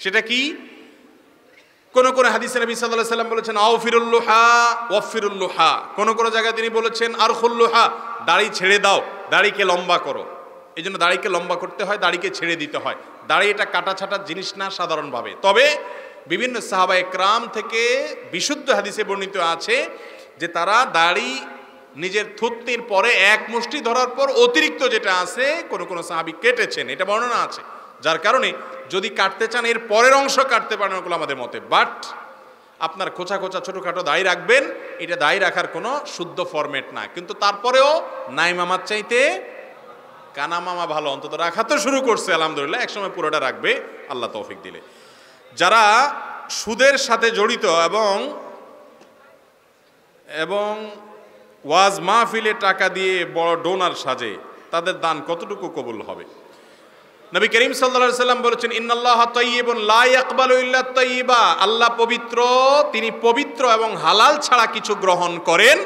সেটা কি? কোন কোন হাদিসে নবী সাল্লাল্লাহু আলাইহি সাল্লাম বলেছেন আউফিরুল লুহা ওয়াফিরুল লুহা, কোন কোন জায়গায় তিনি বলেছেন আরখুল লুহা, দাড়ি ছেড়ে দাও, দাড়িকে লম্বা করো। এই জন্য দাড়িকে লম্বা করতে হয়, দাড়িকে ছেড়ে দিতে হয়। দাড়ি এটা কাটা ছাটার জিনিস না সাধারণভাবে। তবে বিভিন্ন সাহাবা একরাম থেকে বিশুদ্ধ হাদিসে বর্ণিত আছে যে তারা দাড়ি নিজের থুতনির পরে 1 মুষ্টি ধরার পর অতিরিক্ত যেটা আছে কোন কোন সাহাবী কেটেছেন, এটা বর্ণনা আছে। যার কারণে যদি কাটতে চান এর পরের অংশ কাটতে পারেন, ওগুলো আমাদের মতে। বাট আপনার খোঁচা খোঁচা ছোটোখাটো দাড়ি রাখবেন, এটা দাড়ি রাখার কোনো শুদ্ধ ফরম্যাট না। কিন্তু তারপরেও নাই মামার চাইতে কানা মামা ভালো, অন্তত রাখা তো শুরু করছে আলহামদুলিল্লাহ। একসময় পুরোটা রাখবে আল্লাহ তৌফিক দিলে। যারা সুদের সাথে জড়িত এবং ওয়াজ মাহফিলে টাকা দিয়ে বড় ডোনার সাজে, তাদের দান কতটুকু কবুল হবে? নবী করিম সাল্লাল্লাহু আলাইহি সাল্লাম বলেছেন ইন্নাল্লাহা তাইয়্যিবুন লা ইয়াকবালু ইল্লা তাইয়্যিবা, আল্লাহ পবিত্র, তিনি পবিত্র এবং হালাল ছাড়া কিছু গ্রহণ করেন।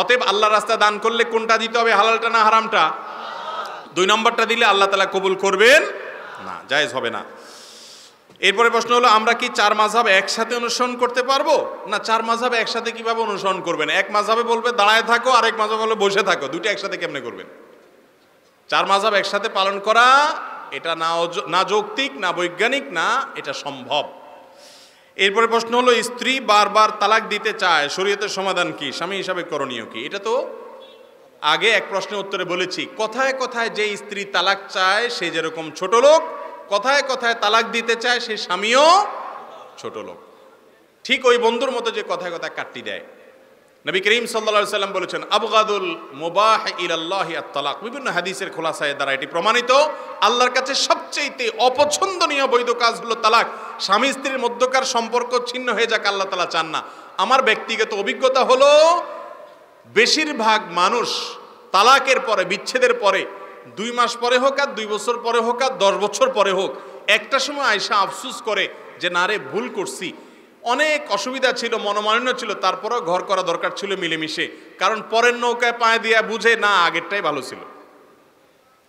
অতএব আল্লাহর রাস্তায় দান করলে কোনটা দিতে হবে, হালালটা না হারামটা? 2 নম্বরটা দিলে আল্লাহ তাআলা কবুল করবেন না, জায়েজ হবে না। এরপরে প্রশ্ন হলো, আমরা কি 4 মাযহাব একসাথে অনুসরণ করতে পারবো? না, 4 মাযহাব একসাথে কিভাবে অনুসরণ করবেন? এক মাযহাবে বলবে দাঁড়ায় থাকো, আরেক মাযহাবে বলবে বসে থাকো, দুটো একসাথে কেমনে করবেন? 4 মাযহাব একসাথে পালন করা এটা না যৌক্তিক, না বৈজ্ঞানিক, না এটা সম্ভব। এরপরে প্রশ্ন হলো, স্ত্রী বারবার তালাক দিতে চায়, শরীয়তের সমাধান কি, স্বামী হিসাবে করণীয় কি? এটা তো আগে এক প্রশ্নের উত্তরে বলেছি। কথায় কথায় যে স্ত্রী তালাক চায় সে যেরকম ছোট লোক, কথায় কথায় তালাক দিতে চায় সে স্বামীও ছোট লোক। ঠিক ওই বন্ধুর মতো যে কথায় কথায় কাটতি দেয়। নবী করিম সাল্লাল্লাহু আলাইহি সাল্লাম বলেছেন, আবগাদুল মুবাহ ইলাল্লাহি আত-তালাক। বিভিন্ন হাদিসের খোলাসায় দ্বারা এটি প্রমাণিত, আল্লাহর কাছে সবচেয়ে অপছন্দনীয় বৈধ কাজ হলো তালাক। স্বামী স্ত্রীর মধ্যকার সম্পর্ক ছিন্ন হয়ে যাক, আল্লাহ তাআলা চান না। আমার ব্যক্তিগত অভিজ্ঞতা হলো, বেশিরভাগ মানুষ তালাকের পরে, বিচ্ছেদের পরে 2 মাস পরে হোক আর 2 বছর পরে হোক আর 10 বছর পরে হোক, একটা সময় আয়সা আফসোস করে যে না রে, ভুল করছি, অনেক অসুবিধা ছিল, মনোমালিন্য ছিল, তারপরেও ঘর করা দরকার ছিল মিলেমিশে। কারণ পরের নৌকায় পায়ে দিয়া বুঝে না, আগেরটাই ভালো ছিল।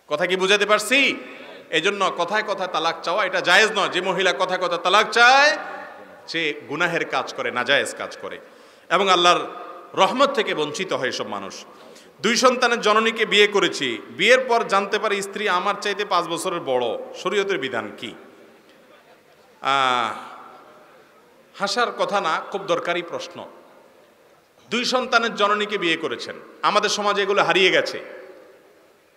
কথা কি বুঝাতে পারছি? এই জন্য কথায় কথায় তালাক চাওয়া এটা জায়েজ নয়। যে মহিলা কথায় কথায় তালাক চায় সে গুনাহের কাজ করে, নাজায়েজ কাজ করে, এবং আল্লাহর রহমত থেকে বঞ্চিত হয় সব মানুষ। 2 সন্তানের জননীকে বিয়ে করেছি, বিয়ের পর জানতে পারি স্ত্রী আমার চাইতে 5 বছরের বড়, শরীয়তের বিধান কি? হাসার কথা না, খুব দরকারি প্রশ্ন। 2 সন্তানের জননীকে বিয়ে করেছেন, আমাদের সমাজে এগুলো হারিয়ে গেছে।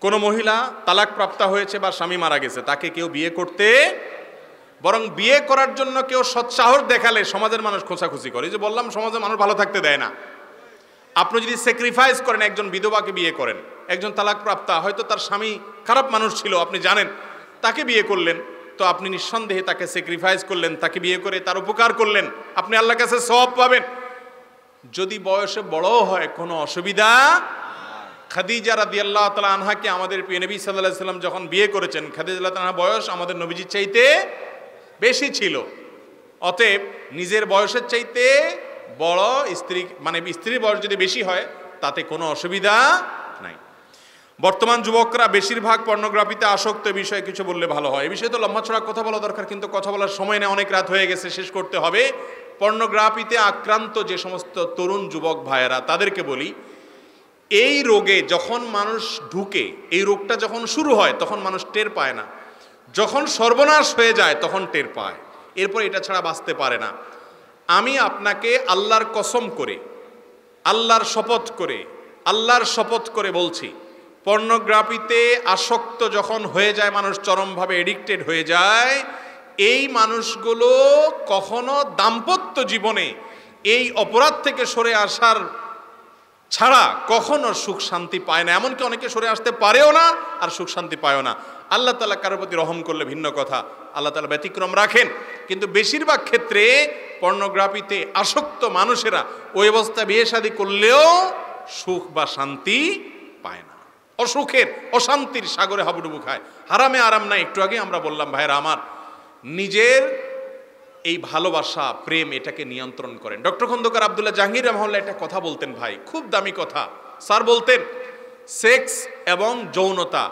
কোনো মহিলা তালাক প্রাপ্তা হয়েছে বা স্বামী মারা গেছে, তাকে কেউ বিয়ে করতে, বরং বিয়ে করার জন্য কেউ সৎসাহস দেখালে সমাজের মানুষ খোঁচাখুচি করে। যে বললাম, সমাজের মানুষ ভালো থাকতে দেয় না। আপনি যদি স্যাক্রিফাইস করেন, একজন বিধবাকে বিয়ে করেন, একজন তালাক প্রাপ্তা, হয়তো তার স্বামী খারাপ মানুষ ছিল, আপনি জানেন, তাকে বিয়ে করলেন, তো আপনি নিঃসন্দেহে তাকে স্যাক্রিফাইস করলেন, তাকে বিয়ে করে তার উপকার করলেন, আপনি আল্লাহর কাছে সওয়াব পাবেন। যদি বয়সে বড় হয় কোনো অসুবিধা। খাদিজা রাদিয়াল্লাহু তাআলা আনহাকে আমাদের প্রিয় নবী সাল্লাল্লাহু আলাইহি ওয়াসাল্লাম যখন বিয়ে করেছেন, খাদিজা রাদিয়াল্লাহু তাআলার বয়স আমাদের নবীজির চাইতে বেশি ছিল। অতএব নিজের বয়সের চাইতে বড় স্ত্রী, মানে স্ত্রীর বয়স যদি বেশি হয় তাতে কোনো অসুবিধা নাই। বর্তমান যুবকরা বেশিরভাগ পর্নোগ্রাফিতে আসক্ত, বিষয়ে কিছু বললে ভালো হয়। এই বিষয়ে তো লম্বা ছড়া কথা বলা দরকার, কিন্তু কথা বলার সময় নেই, অনেক রাত হয়ে গেছে, শেষ করতে হবে। পর্নোগ্রাফিতে আক্রান্ত যে সমস্ত তরুণ যুবক ভাইয়েরা, তাদেরকে বলি, এই রোগে যখন মানুষ ঢুকে, এই রোগটা যখন শুরু হয় তখন মানুষ টের পায় না, যখন সর্বনাশ হয়ে যায় তখন টের পায়, এরপর এটা ছাড়া বাঁচতে পারে না। আমি আপনাকে আল্লাহর কসম করে, আল্লাহর শপথ করে বলছি, পর্নোগ্রাফিতে আসক্ত যখন হয়ে যায় মানুষ, চরমভাবে এডিক্টেড হয়ে যায়, এই মানুষগুলো কখনো দাম্পত্য জীবনে এই অপরাধ থেকে সরে আসার ছাড়া কখনো সুখ শান্তি পায় না। এমনকি অনেকে সরে আসতে পারেও না আর সুখ শান্তি পায়ও না। আল্লাহ তাআলা কারোর প্রতি রহম করলে ভিন্ন কথা, আল্লাহ তাআলা ব্যতিক্রম রাখেন, কিন্তু বেশিরভাগ ক্ষেত্রে পর্নোগ্রাফিতে আসক্ত মানুষেরা ওই অবস্থায় বিয়ে শাদী করলেও সুখ বা শান্তি পায় না, অসুখের, অশান্তির সাগরে হাবুডুবু খায়, হারামে আরাম নাই। একটু আগে আমরা বললাম, ভাইরা আমার, নিজের এই ভালোবাসা, প্রেম, এটাকে নিয়ন্ত্রণ করেন। ডক্টর খন্দকার আব্দুল্লাহ জাহাঙ্গীর রাহমাহুল্লাহ একটা কথা বলতেন, ভাই, খুব দামি কথা। স্যার বলতেন, সেক্স এবং যৌনতা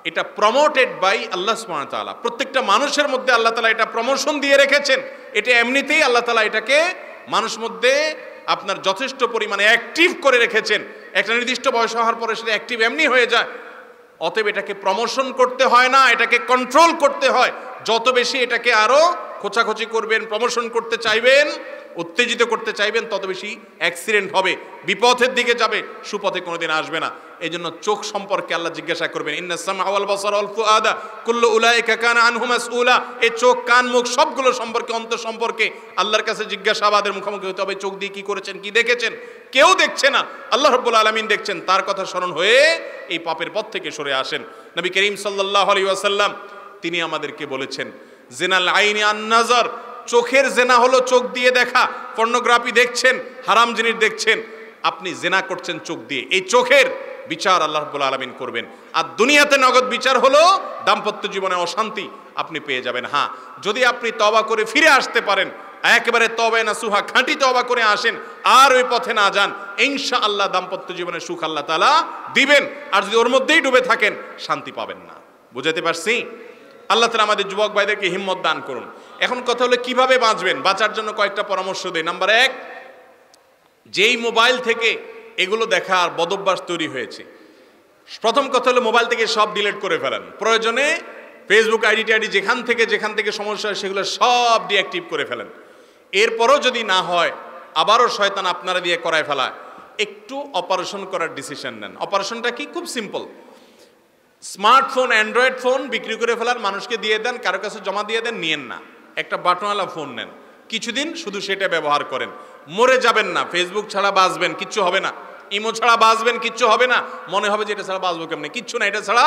এটা প্রমোটেড বাই আল্লাহ সুবহানাহু ওয়া তাআলা। প্রত্যেকটা মানুষের মধ্যে আল্লাহ তাআলা এটা প্রমোশন দিয়ে রেখেছেন। এটা এমনিতেই আল্লাহ তাআলা এটাকে মানুষ মধ্যে আপনার যথেষ্ট পরিমাণে অ্যাক্টিভ করে রেখেছেন। একটা নির্দিষ্ট বয়স হওয়ার পরে সেটা অ্যাক্টিভ এমনি হয়ে যায়। অতএব এটাকে প্রমোশন করতে হয় না, এটাকে কন্ট্রোল করতে হয়। যত বেশি এটাকে আরো খোঁচাখুচি করবেন, প্রমোশন করতে চাইবেন, উত্তেজিত করতে চাইবেন, তত বেশি অ্যাক্সিডেন্ট হবে, বিপথের দিকে যাবে, সুপথে কোনোদিন আসবে না। এই জন্য চোখ সম্পর্কে আল্লাহ জিজ্ঞাসা করবেন, ইন্নাস সামআ ওয়াল বাসারা ওয়াল ফুআদা কুল্লু উলাইকা কানা আনহু মাসউলা। এই চোখ, কান, মুখ সবগুলো সম্পর্কে, অন্তর সম্পর্কে আল্লাহর কাছে জিজ্ঞাসাবাদের মুখোমুখি হতে হবে। চোখ দিয়ে কি করেছেন, কি দেখেছেন? কেউ দেখছে না, আল্লাহ রাব্বুল আলামিন দেখছেন। তার কথা স্মরণ হয়ে এই পাপের পথ থেকে সরে আসেন। নবী করিম সাল্লাল্লাহু আলাইহি ওয়াসাল্লাম তিনি আমাদেরকে বলেছেন, জিনাল আইনি আন নাজার, চোখের জেনা হলো চোখ দিয়ে দেখা। পর্নোগ্রাফি দেখছেন, হারাম জিনিস দেখছেন, আপনি জেনা করছেন চোখ দিয়ে। এই চোখের বিচার আল্লাহ রাব্বুল আলামিন করবেন। আর দুনিয়াতে নগদ বিচার হলো দাম্পত্য জীবনে অশান্তি আপনি পেয়ে যাবেন। হ্যাঁ, যদি আপনি তওবা করে ফিরে আসতে পারেন, একেবারে তবে নাসুহা খাঁটি তওবা করে আসেন, আর ওই পথে না যান, ইনশাআল্লাহ দাম্পত্য জীবনে সুখ আল্লাহ তাআলা দিবেন। আর যদি ওর মধ্যেই ডুবে থাকেন, শান্তি পাবেন না। বুঝাতে পারছি? আল্লাহ তাআলা আমাদের যুবক ভাইদেরকে হিম্মত দান করুন। এখন কথা হলো কিভাবে বাঁচবেন। বাঁচার জন্য কয়েকটা পরামর্শ দেই। নাম্বার 1, যেই মোবাইল থেকে এগুলো দেখার বদভ্যাস তৈরি হয়েছে, প্রথম কথা হলো মোবাইল থেকে সব ডিলিট করে ফেলেন। প্রয়োজনে ফেসবুক আইডি যেখান থেকে সমস্যা হয় সেগুলো সব ডিঅ্যাক্টিভ করে ফেলেন। এরপরও যদি না হয়, আবারও শয়তান আপনারা দিয়ে করায় ফেলায়, একটু অপারেশন করার ডিসিশন নেন। অপারেশনটা কি? খুব সিম্পল। স্মার্টফোন, অ্যান্ড্রয়েড ফোন বিক্রি করে ফেলার, মানুষকে দিয়ে দেন, কারো কাছে জমা দিয়ে দেন, নিয়েন না। একটা বাটনওয়ালা ফোন নেন, কিছুদিন শুধু সেটা ব্যবহার করেন। মরে যাবেন না। ফেসবুক ছাড়া বাঁচবেন, কিচ্ছু হবে না। ইমো ছাড়া বাঁচবেন, কিচ্ছু হবে না। মনে হবে যে এটা ছাড়া বাঁচবো কেমনে, কিচ্ছু না, এটা ছাড়া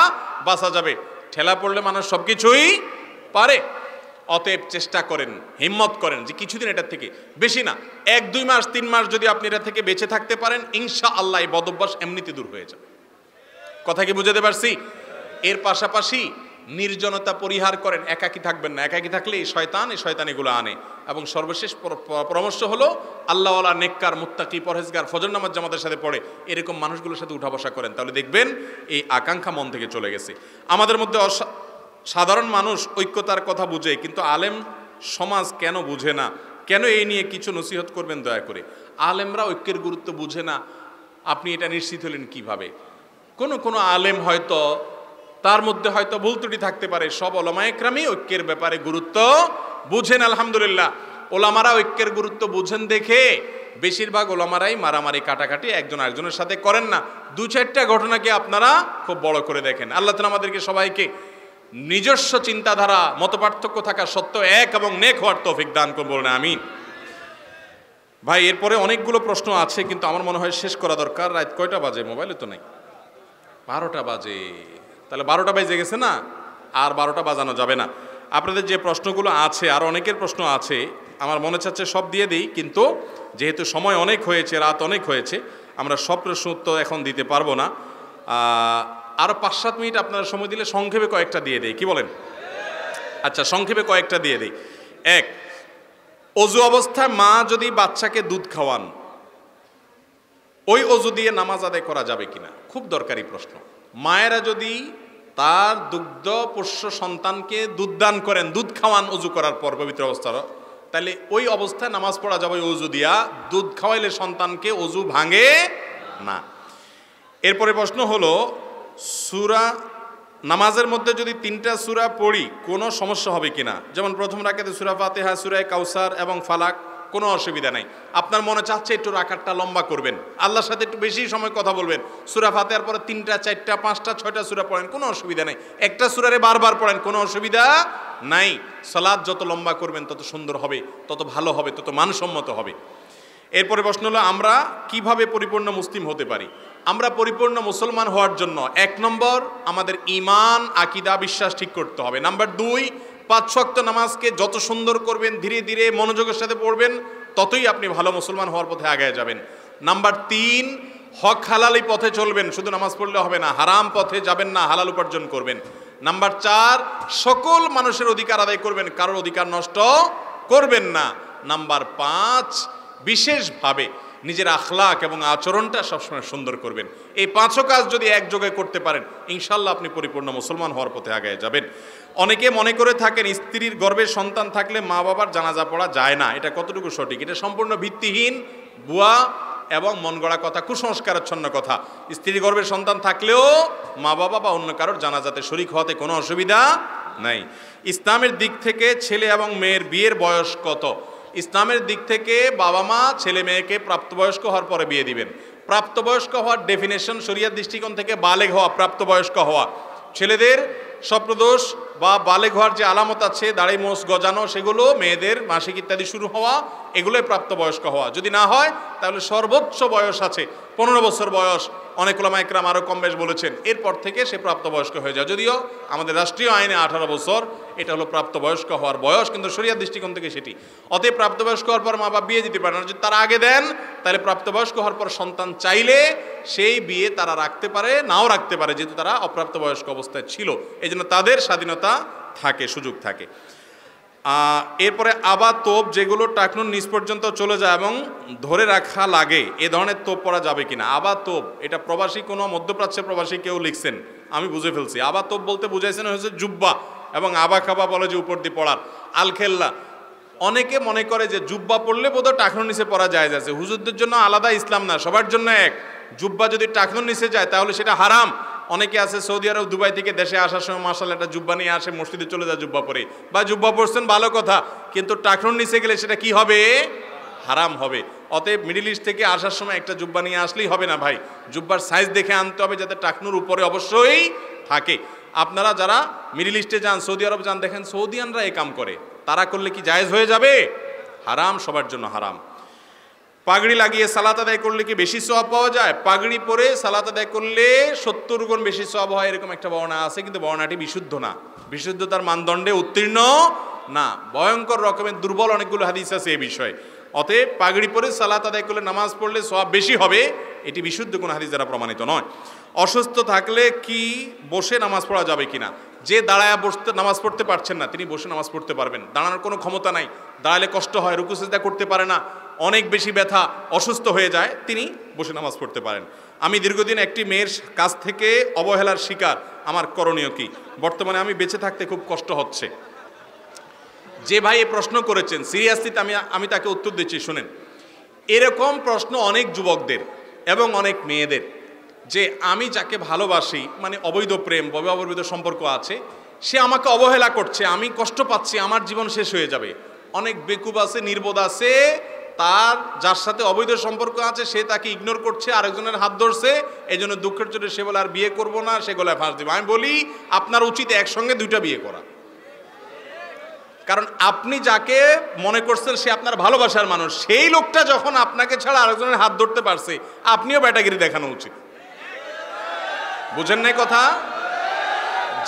বাঁচা যাবে। ঠেলা পড়লে মানুষ সব কিছুই পারে। অতএব চেষ্টা করেন, হিম্মত করেন যে কিছুদিন এটার থেকে, বেশি না, 1-2 মাস 3 মাস যদি আপনি এটা থেকে বেঁচে থাকতে পারেন, ইনশাআল্লাহ এই বদভ্যাস এমনিতে দূর হয়ে যাবে। কথা কি বুঝাতে পারছি? এর পাশাপাশি নির্জনতা পরিহার করেন, একাকী থাকবেন না। একাকী থাকলে এই শয়তান এগুলো আনে। এবং সর্বশেষ পরামর্শ হলো, আল্লাহওয়ালা, নেককার, মুত্তাকি, পরহেজগার, ফজর নামাজ জামাতের সাথে পড়ে এরকম মানুষগুলোর সাথে উঠা বসা করেন, তাহলে দেখবেন এই আকাঙ্ক্ষা মন থেকে চলে গেছে। আমাদের মধ্যে সাধারণ মানুষ ঐক্যতার কথা বুঝে, কিন্তু আলেম সমাজ কেন বুঝে না? কেন এই নিয়ে কিছু নসিহত করবেন দয়া করে। আলেমরা ঐক্যের গুরুত্ব বুঝে না, আপনি এটা নিশ্চিত হলেন কিভাবে? কোনো আলেম হয়তো, তার মধ্যে হয়তো ভুল ত্রুটি থাকতে পারে। সব ওলামায়ে কেরামই ঐক্যের ব্যাপারে গুরুত্ব বুঝেন, আলহামদুলিল্লাহ। ওলামারা ঐক্যের গুরুত্ব বুঝেন দেখে বেশিরভাগ ওলামারাই মারামারি কাটাকাটি একজন আরেকজনের সাথে করেন না। 2-4টা ঘটনাকে আপনারা খুব বড় করে দেখেন। আল্লাহ তাআলা আমাদেরকে সবাইকে নিজস্ব চিন্তাধারা, মতপার্থক্য থাকা সত্ত্বেও এক এবং নেক হওয়ার তৌফিক দান করুন, বলুন আমিন। ভাই, এরপরে অনেকগুলো প্রশ্ন আছে, কিন্তু আমার মনে হয় শেষ করা দরকার। রাত কয়টা বাজে? মোবাইলে তো নাই। 12টা বাজে। তাহলে 12টা বেজে গেছে না? আর 12টা বাজানো যাবে না। আপনাদের যে প্রশ্নগুলো আছে, আর অনেকের প্রশ্ন আছে, আমার মনে চাচ্ছে সব দিয়ে দিই, কিন্তু যেহেতু সময় অনেক হয়েছে, রাত অনেক হয়েছে, আমরা সব প্রশ্ন উত্তর এখন দিতে পারবো না। আরও 5-7 মিনিট আপনারা সময় দিলে সংক্ষেপে কয়েকটা দিয়ে দেই, কি বলেন? আচ্ছা, সংক্ষেপে কয়েকটা দিয়ে দেই। 1, অজু অবস্থায় মা যদি বাচ্চাকে দুধ খাওয়ান, ওই অজু দিয়ে নামাজ আদায় করা যাবে কিনা? খুব দরকারি প্রশ্ন। মায়েরা যদি তার দুগ্ধ পোষ্য সন্তানকে দুধ দান করেন, দুধ খাওয়ান অজু করার পর পবিত্র অবস্থার, তাহলে ওই অবস্থায় নামাজ পড়া যাবে অজু দিয়া। দুধ খাওয়াইলে সন্তানকে অজু ভাঙে না। এরপরে প্রশ্ন হলো, সূরা নামাজের মধ্যে যদি 3টা সূরা পড়ি কোনো সমস্যা হবে কিনা? যেমন প্রথম রাকাতে সূরা ফাতিহা, সূরা কাউসার এবং ফালাক, কোনো অসুবিধা নাই। আপনার মনে চাচ্ছে একটু রাকাতটা লম্বা করবেন, আল্লাহর সাথে একটু বেশি সময় কথা বলবেন, সূরা ফাতিহার পরে 3টা 4টা 5টা 6টা সূরা পড়েন, কোনো অসুবিধা নাই। একটা সূরারে বারবার পড়েন, কোনো অসুবিধা নাই। সালাত যত লম্বা করবেন তত সুন্দর হবে, তত ভালো হবে, তত মানসম্মত হবে। এরপরে প্রশ্ন হলো, আমরা কিভাবে পরিপূর্ণ মুসলিম হতে পারি? আমরা পরিপূর্ণ মুসলমান হওয়ার জন্য 1 নম্বর, আমাদের ঈমান, আকীদা, বিশ্বাস ঠিক করতে হবে। নাম্বার 2, 5 ওয়াক্ত নামাজকে যত সুন্দর করবেন, ধীরে ধীরে মনোযোগের সাথে পড়বেন, ততই আপনি ভালো মুসলমান হওয়ার পথে আগায় যাবেন। নাম্বার 3, হক হালালি পথে চলবেন, শুধু নামাজ পড়লে হবে না, হারাম পথে যাবেন না, হালাল উপার্জন করবেন। নাম্বার 4, সকল মানুষের অধিকার আদায় করবেন, কারোর অধিকার নষ্ট করবেন না। নাম্বার 5, বিশেষভাবে নিজের আখলাক এবং আচরণটা সবসময় সুন্দর করবেন। এই 5ও কাজ যদি একযোগে করতে পারেন, ইনশাল্লাহ আপনি পরিপূর্ণ মুসলমান হওয়ার পথে আগায় যাবেন। অনেকে মনে করে থাকেন স্ত্রীর গর্ভে সন্তান থাকলে মা বাবার জানাজা পড়া যায় না। এটা কতটুকু সঠিক? এটা সম্পূর্ণ ভিত্তিহীন, ভুয়া এবং মন গড়া কথা, কুসংস্কারাচ্ছন্ন কথা। স্ত্রীর গর্ভে সন্তান থাকলেও মা বাবা বা অন্য কারোর জানাজাতে শরীক হওয়াতে কোনো অসুবিধা নাই। ইসলামের দিক থেকে ছেলে এবং মেয়ের বিয়ের বয়স কত? ইসলামের দিক থেকে বাবা মা ছেলে মেয়েকে প্রাপ্তবয়স্ক হওয়ার পরে বিয়ে দিবেন। প্রাপ্তবয়স্ক হওয়ার ডেফিনেশন শরিয়াত দৃষ্টিকোণ থেকে বালেগ হওয়া, প্রাপ্তবয়স্ক হওয়া। ছেলেদের স্বপ্নদোষ বা বালেগ হওয়ার যে আলামত আছে, দাড়ি মোষ গজানো, সেগুলো, মেয়েদের মাসিক ইত্যাদি শুরু হওয়া, এগুলোই প্রাপ্তবয়স্ক হওয়া। যদি না হয় তাহলে সর্বোচ্চ বয়স আছে 15 বছর বয়স। অনেক ওলামা একরাম আরও কম বেশ বলেছেন, এরপর থেকে সে প্রাপ্তবয়স্ক হয়ে যায়। যদিও আমাদের রাষ্ট্রীয় আইনে 18 বছর, এটা হলো প্রাপ্তবয়স্ক হওয়ার বয়স, কিন্তু শরিয়াত দৃষ্টিকোণ থেকে সেটি। অতএব প্রাপ্তবয়স্ক হওয়ার পর মা বাবা বিয়ে দিতে পারে না। যদি তারা আগে দেন, তাহলে প্রাপ্তবয়স্ক হওয়ার পর সন্তান চাইলে সেই বিয়ে তারা রাখতে পারে, নাও রাখতে পারে, যেহেতু তারা অপ্রাপ্তবয়স্ক অবস্থায় ছিল। এই জন্য তাদের স্বাধীনতা থাকে, সুযোগ থাকে। এরপরে আবার তোপ যেগুলো টাকনুর নিচ পর্যন্ত চলে যায় এবং ধরে রাখা লাগে, এ ধরনের তোপ পরা যাবে কিনা? আবার তোপ, এটা প্রবাসী কোনো মধ্যপ্রাচ্যের প্রবাসী কেউ লিখছেন, আমি বুঝে ফেলছি। আবার তোপ বলতে বুঝাইছেন হচ্ছে জুব্বা, এবং আবা খাবা বলে যে উপর দিয়ে পড়ার আলখেল্লা। অনেকে মনে করে যে জুব্বা পড়লে বোধহয় টাকনুর নিচে পড়া যায় যাচ্ছে। হুজুরদের জন্য আলাদা ইসলাম না, সবার জন্য এক। জুব্বা যদি টাকনুর নিচে যায় তাহলে সেটা হারাম। অনেকে আছে সৌদি আরব দুবাই থেকে দেশে আসার সময় মাশাআল্লাহ একটা জুব্বা নিয়ে আসে, মসজিদে চলে যায় জুব্বা পরে, বা জুব্বা পরছেন ভালো কথা, কিন্তু টাকনুর নিচে গেলে সেটা কি হবে? হারাম হবে। অতএব মিডল ইস্ট থেকে আসার সময় একটা জুব্বা নিয়ে আসলেই হবে না ভাই, জুব্বার সাইজ দেখে আনতে হবে যাতে টাকনুর উপরে অবশ্যই থাকে। আপনারা যারা মিডল ইস্টে যান, সৌদি আরব যান, দেখেন সৌদিয়ানরা এই কাম করে, তারা করলে কি জায়েজ হয়ে যাবে? হারাম, সবার জন্য হারাম। পাগড়ি লাগিয়ে সালাত আদায় করলে কি বেশি সওয়াব পাওয়া যায়? পাগড়ি পরে সালাত আদায় করলে 70 গুণ বেশি সওয়াব হয়, এরকম একটা বর্ণনা আছে, কিন্তু বর্ণনাটি বিশুদ্ধ না, বিশুদ্ধতার মানদণ্ডে উত্তীর্ণ না। ভয়ঙ্কর রকমের দুর্বল অনেকগুলো হাদিস আছে এই বিষয়ে। অতএব পাগড়ি পরে সালাত আদায় করলে, নামাজ পড়লে সওয়াব বেশি হবে, এটি বিশুদ্ধ কোনো হাদিস দ্বারা প্রমাণিত নয়। অসুস্থ থাকলে কি বসে নামাজ পড়া যাবে কিনা? যে দাঁড়ায় বসতে নামাজ পড়তে পারছেন না তিনি বসে নামাজ পড়তে পারবেন। দাঁড়ানোর কোনো ক্ষমতা নাই, দাঁড়ালে কষ্ট হয়, রুকু সিজদা করতে পারে না, অনেক বেশি ব্যথা, অসুস্থ হয়ে যায়, তিনি বসে নামাজ পড়তে পারেন। আমি দীর্ঘদিন একটি মেয়ের কাছ থেকে অবহেলার শিকার, আমার করণীয় কি? বর্তমানে আমি বেঁচে থাকতে খুব কষ্ট হচ্ছে। যে ভাই এই প্রশ্ন করেছেন, সিরিয়াসলি আমি তাকে উত্তর দিচ্ছি, শুনেন। এরকম প্রশ্ন অনেক যুবকদের এবং অনেক মেয়েদের, যে আমি যাকে ভালোবাসি, মানে অবৈধ প্রেম, অবৈধ সম্পর্ক আছে, সে আমাকে অবহেলা করছে, আমি কষ্ট পাচ্ছি, আমার জীবন শেষ হয়ে যাবে। অনেক বেকুব আছে, নির্বোধ আছে, তার যার সাথে অবৈধ সম্পর্ক আছে সে তাকে ইগনোর করছে, আরেকজনের হাত ধরছে, এই জন্য দুঃখের চোটে সে বলে আর বিয়ে করবো না, সে গলায় ফাঁস দিব। আমি বলি আপনার উচিত একসঙ্গে দুইটা বিয়ে করা, কারণ আপনি যাকে মনে করছেন সে আপনার ভালোবাসার মানুষ, সেই লোকটা যখন আপনাকে ছাড়া আরেকজনের হাত ধরতে পারছে, আপনিও ব্যাটাগিরি দেখানো উচিত। বুঝেন নাই কথা?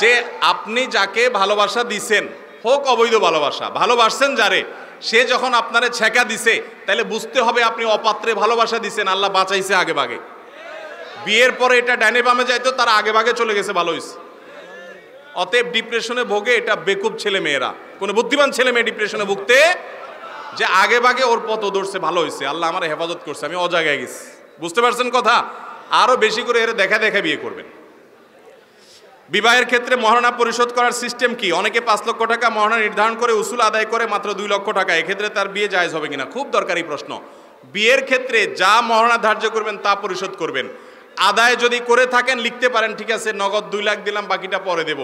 যে আপনি যাকে ভালোবাসা দিছেন, হোক অবৈধ ভালোবাসা, ভালোবাসছেন যারে, সে যখন আপনারে ছেঁকা দিছে, তাহলে বুঝতে হবে আপনি অপাত্রে ভালোবাসা দিছেন, আল্লাহ বাঁচাইছে আগে ভাগে। বিয়ের পরে এটা ডাইনে বামে যাইতো, তার আগে ভাগে চলে গেছে, ভালো হয়েছে। অতএব ডিপ্রেশনে ভোগে এটা বেকুব ছেলে মেয়েরা, কোনো বুদ্ধিমান ছেলে মেয়ে ডিপ্রেশনে ভুগতে, যে আগে ভাগে ওর পথ ধরছে, ভালো হয়েছে, আল্লাহ আমার হেফাজত করছে, আমি অজাগায় গেছি। বুঝতে পারছেন কথা? আরো বেশি করে এর দেখা দেখা বিয়ে করবেন। বিবাহের ক্ষেত্রে মহারণা পরিশোধ করার সিস্টেম কি? অনেকে 5 লক্ষ টাকা মহারণা নির্ধারণ করে উসুল আদায় করে মাত্র 2 লক্ষ টাকা, এক্ষেত্রে তার বিয়ে জায়েজ হবে কিনা? খুব দরকারি প্রশ্ন। বিয়ের ক্ষেত্রে যা মহারণা ধার্য করবেন তা পরিশোধ করবেন। আদায় যদি করে থাকেন লিখতে পারেন, ঠিক আছে নগদ 2 লাখ দিলাম, বাকিটা পরে দেব।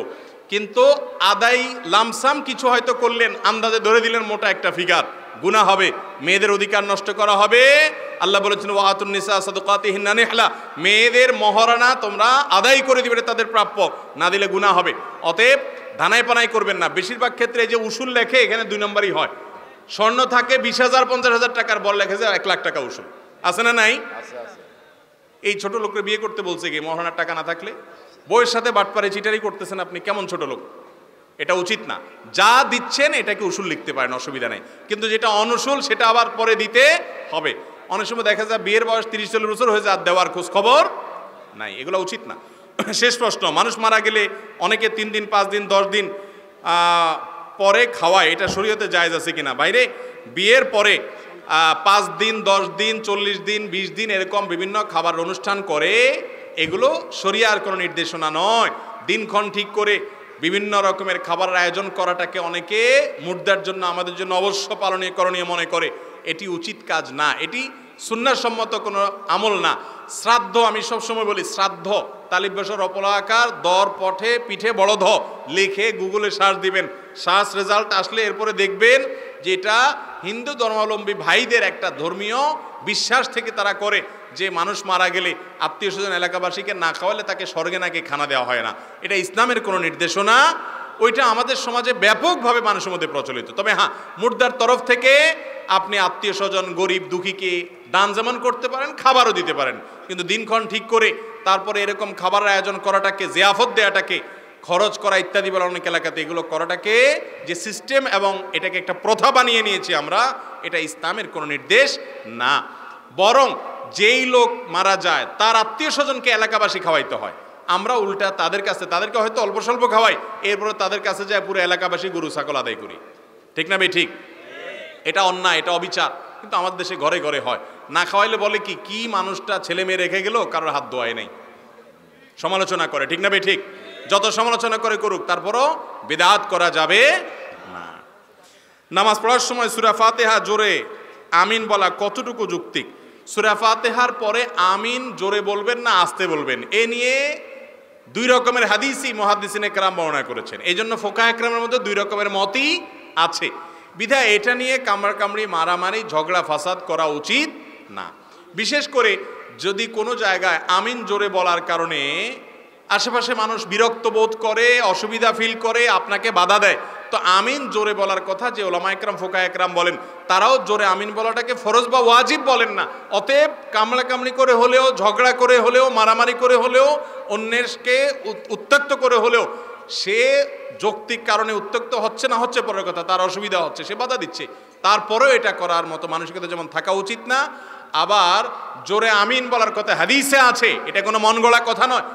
কিন্তু আদায় লামসাম কিছু হয়তো করলেন, আন্দাজে ধরে দিলেন মোটা একটা ফিগার, গুনাহ হবে, মেয়েদের অধিকার নষ্ট করা হবে। আল্লাহ বলেছেন ওয়াতুন নিসা সাদকাতিহিন্না নিহলা, মেয়েদের মহারণা তোমরা আদায় করে দিবে, তাদের প্রাপ্য, না দিলে গুনাহ হবে। অতএব ধানায় পানায় করবেন না। বেশিরভাগ ক্ষেত্রে যে উসুল লেখে এখানে 2 নম্বরই হয়। স্বর্ণ থাকে 20,000 50,000 টাকার, বল লেখে যে 1 লাখ টাকা উসুল, আছে না নাই? এই ছোট লোককে বিয়ে করতে বলছে কি মহারণার টাকা না থাকলে? বউয়ের সাথে বাটপারে চিটারি করতেছেন আপনি, কেমন ছোট লোক? এটা উচিত না। যা দিচ্ছেন এটাকে উসুল লিখতে পারেন, অসুবিধা নেই, কিন্তু যেটা অনুসুল সেটা আবার পরে দিতে হবে। অনেক সময় দেখা যায় বিয়ের বয়স 30-40 বছর হয়ে যায়, আর দেওয়ার খোঁজ খবর নাই, এগুলো উচিত না। শেষ প্রশ্ন, মানুষ মারা গেলে অনেকে 3 দিন 5 দিন 10 দিন পরে খাওয়ায়, এটা শরীয়তে জায়েজ আছে কিনা? বাইরে বিয়ের পরে 5 দিন 10 দিন 40 দিন 20 দিন এরকম বিভিন্ন খাবার অনুষ্ঠান করে, এগুলো শরিয়ার কোনো নির্দেশনা নয়। দিনক্ষণ ঠিক করে বিভিন্ন রকমের খাবারের আয়োজন করাটাকে অনেকে মুর্দার জন্য, আমাদের জন্য অবশ্য পালনীয় করণীয় মনে করে, এটি উচিত কাজ না, এটি সুন্নাহসম্মত কোনো আমল না। শ্রাদ্ধ, আমি সবসময় বলি শ্রাদ্ধ, তালিব বছর অপলাকার দর পঠে পিঠে বড় ধ লিখে গুগলে সার্চ দিবেন, সার্চ রেজাল্ট আসলে এরপরে দেখবেন যে এটা হিন্দু ধর্মাবলম্বী ভাইদের একটা ধর্মীয় বিশ্বাস থেকে তারা করে যে মানুষ মারা গেলে আত্মীয় স্বজন এলাকাবাসীকে না খাওয়ালে তাকে স্বর্গে নাকি খানা দেওয়া হয় না। এটা ইসলামের কোনো নির্দেশনা, ওইটা আমাদের সমাজে ব্যাপকভাবে মানুষের মধ্যে প্রচলিত। তবে হ্যাঁ, মুর্দার তরফ থেকে আপনি আত্মীয় স্বজন গরিব দুঃখীকে দান যেমন করতে পারেন, খাবারও দিতে পারেন, কিন্তু দিনক্ষণ ঠিক করে তারপরে এরকম খাবারের আয়োজন করাটাকে, জিয়াফত দেওয়াটাকে, খরচ করা ইত্যাদি বলে অনেক এলাকাতে এগুলো করাটাকে যে সিস্টেম এবং এটাকে একটা প্রথা বানিয়ে নিয়েছি আমরা, এটা ইসলামের কোনো নির্দেশ না। বরং যেই লোক মারা যায় তার আত্মীয় স্বজনকে এলাকাবাসী খাওয়াইতে হয়। আমরা উল্টা তাদেরকে হয়তো অল্প স্বল্প খাওয়াই, এরপরে তাদের কাছে যায় পুরো এলাকাবাসী গরু ছাগল আদায় করি। ঠিক না বে ঠিক? এটা অন্যায়, এটা অবিচার, কিন্তু আমাদের দেশে ঘরে ঘরে হয়। না খাওয়াইলে বলে কি মানুষটা ছেলে মেয়ে রেখে গেল, কারোর হাত ধোয়ায় নাই, সমালোচনা করে। ঠিক না বে ঠিক? যত সমালোচনা করে করুক, তারপরও বিদআত করা যাবে না। নামাজ পড়ার সময় সূরা ফাতিহা জোরে আমিন বলা কতটুকু যৌক্তিক? সূরা ফাতিহার পরে আমিন জোরে বলবেন না আস্তে বলবেন, এ নিয়ে দুই রকমের হাদিসই মুহাদ্দিসিনে কেরাম বর্ণনা করেছেন। এই জন্য ফোকাহে কেরামের মধ্যে দুই রকমের মতই আছে। বিধায় এটা নিয়ে কামড়াকামড়ি, মারামারি, ঝগড়া ফাসাদ করা উচিত না। বিশেষ করে যদি কোনো জায়গায় আমিন জোরে বলার কারণে আশেপাশে মানুষ বিরক্ত বোধ করে, অসুবিধা ফিল করে, আপনাকে বাধা দেয়, তো আমিন জোরে বলার কথা যে ওলামা একরাম, ফোকাহে একরাম বলেন, তারাও জোরে আমিন বলাটাকে ফরজ বা ওয়াজিব বলেন না। অতএব কামড়াকামড়ি করে হলেও, ঝগড়া করে হলেও, মারামারি করে হলেও, অন্যকে উত্ত্যক্ত করে হলেও, সে যৌক্তিক কারণে উত্ত্যক্ত হচ্ছে না হচ্ছে পরের কথা, তার অসুবিধা হচ্ছে, সে বাধা দিচ্ছে, তারপরেও এটা করার মতো মানসিকতা যেমন থাকা উচিত না। আবার জোরে আমিন বলার কথা হাদিসে আছে, এটা কোনো মন গড়া কথা নয়।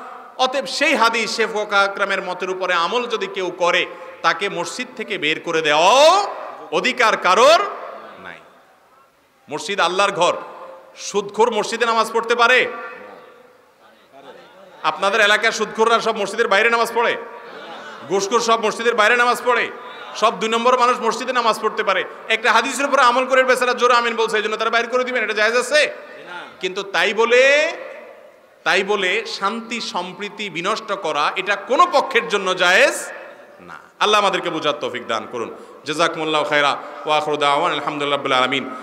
অতএব সেই হাদিস, সে ফোকাহে একরামের মতের উপরে আমল যদি কেউ করে, তাকে মসজিদ থেকে বের করে দেওয়া অধিকার কারোর নাই। মসজিদ আল্লাহর ঘর। সুদখোর মসজিদে নামাজ পড়তে পারে? আপনাদের এলাকার সুদখোররা সব মসজিদের বাইরে নামাজ পড়ে? ঘুষখোর সব মসজিদের বাইরে নামাজ পড়ে? সব 2 নম্বর মানুষ মসজিদে নামাজ পড়তে পারে? একটা হাদিসের উপরে আমল করে বেচারা জোরে আমিন বলছে, এই জন্য তারা বাইর করে দিবেন? এটা জায়েজ আছে? কিন্তু তাই বলে শান্তি সম্প্রীতি বিনষ্ট করা, এটা কোনো পক্ষের জন্য জায়েজ না। আল্লাহ আমাদেরকে বুঝার তৌফিক দান করুন। জাযাকুমুল্লাহু খায়রা ওয়া আখিরু দাওয়ানা আলহামদুলিল্লাহি রাব্বিল আলামিন।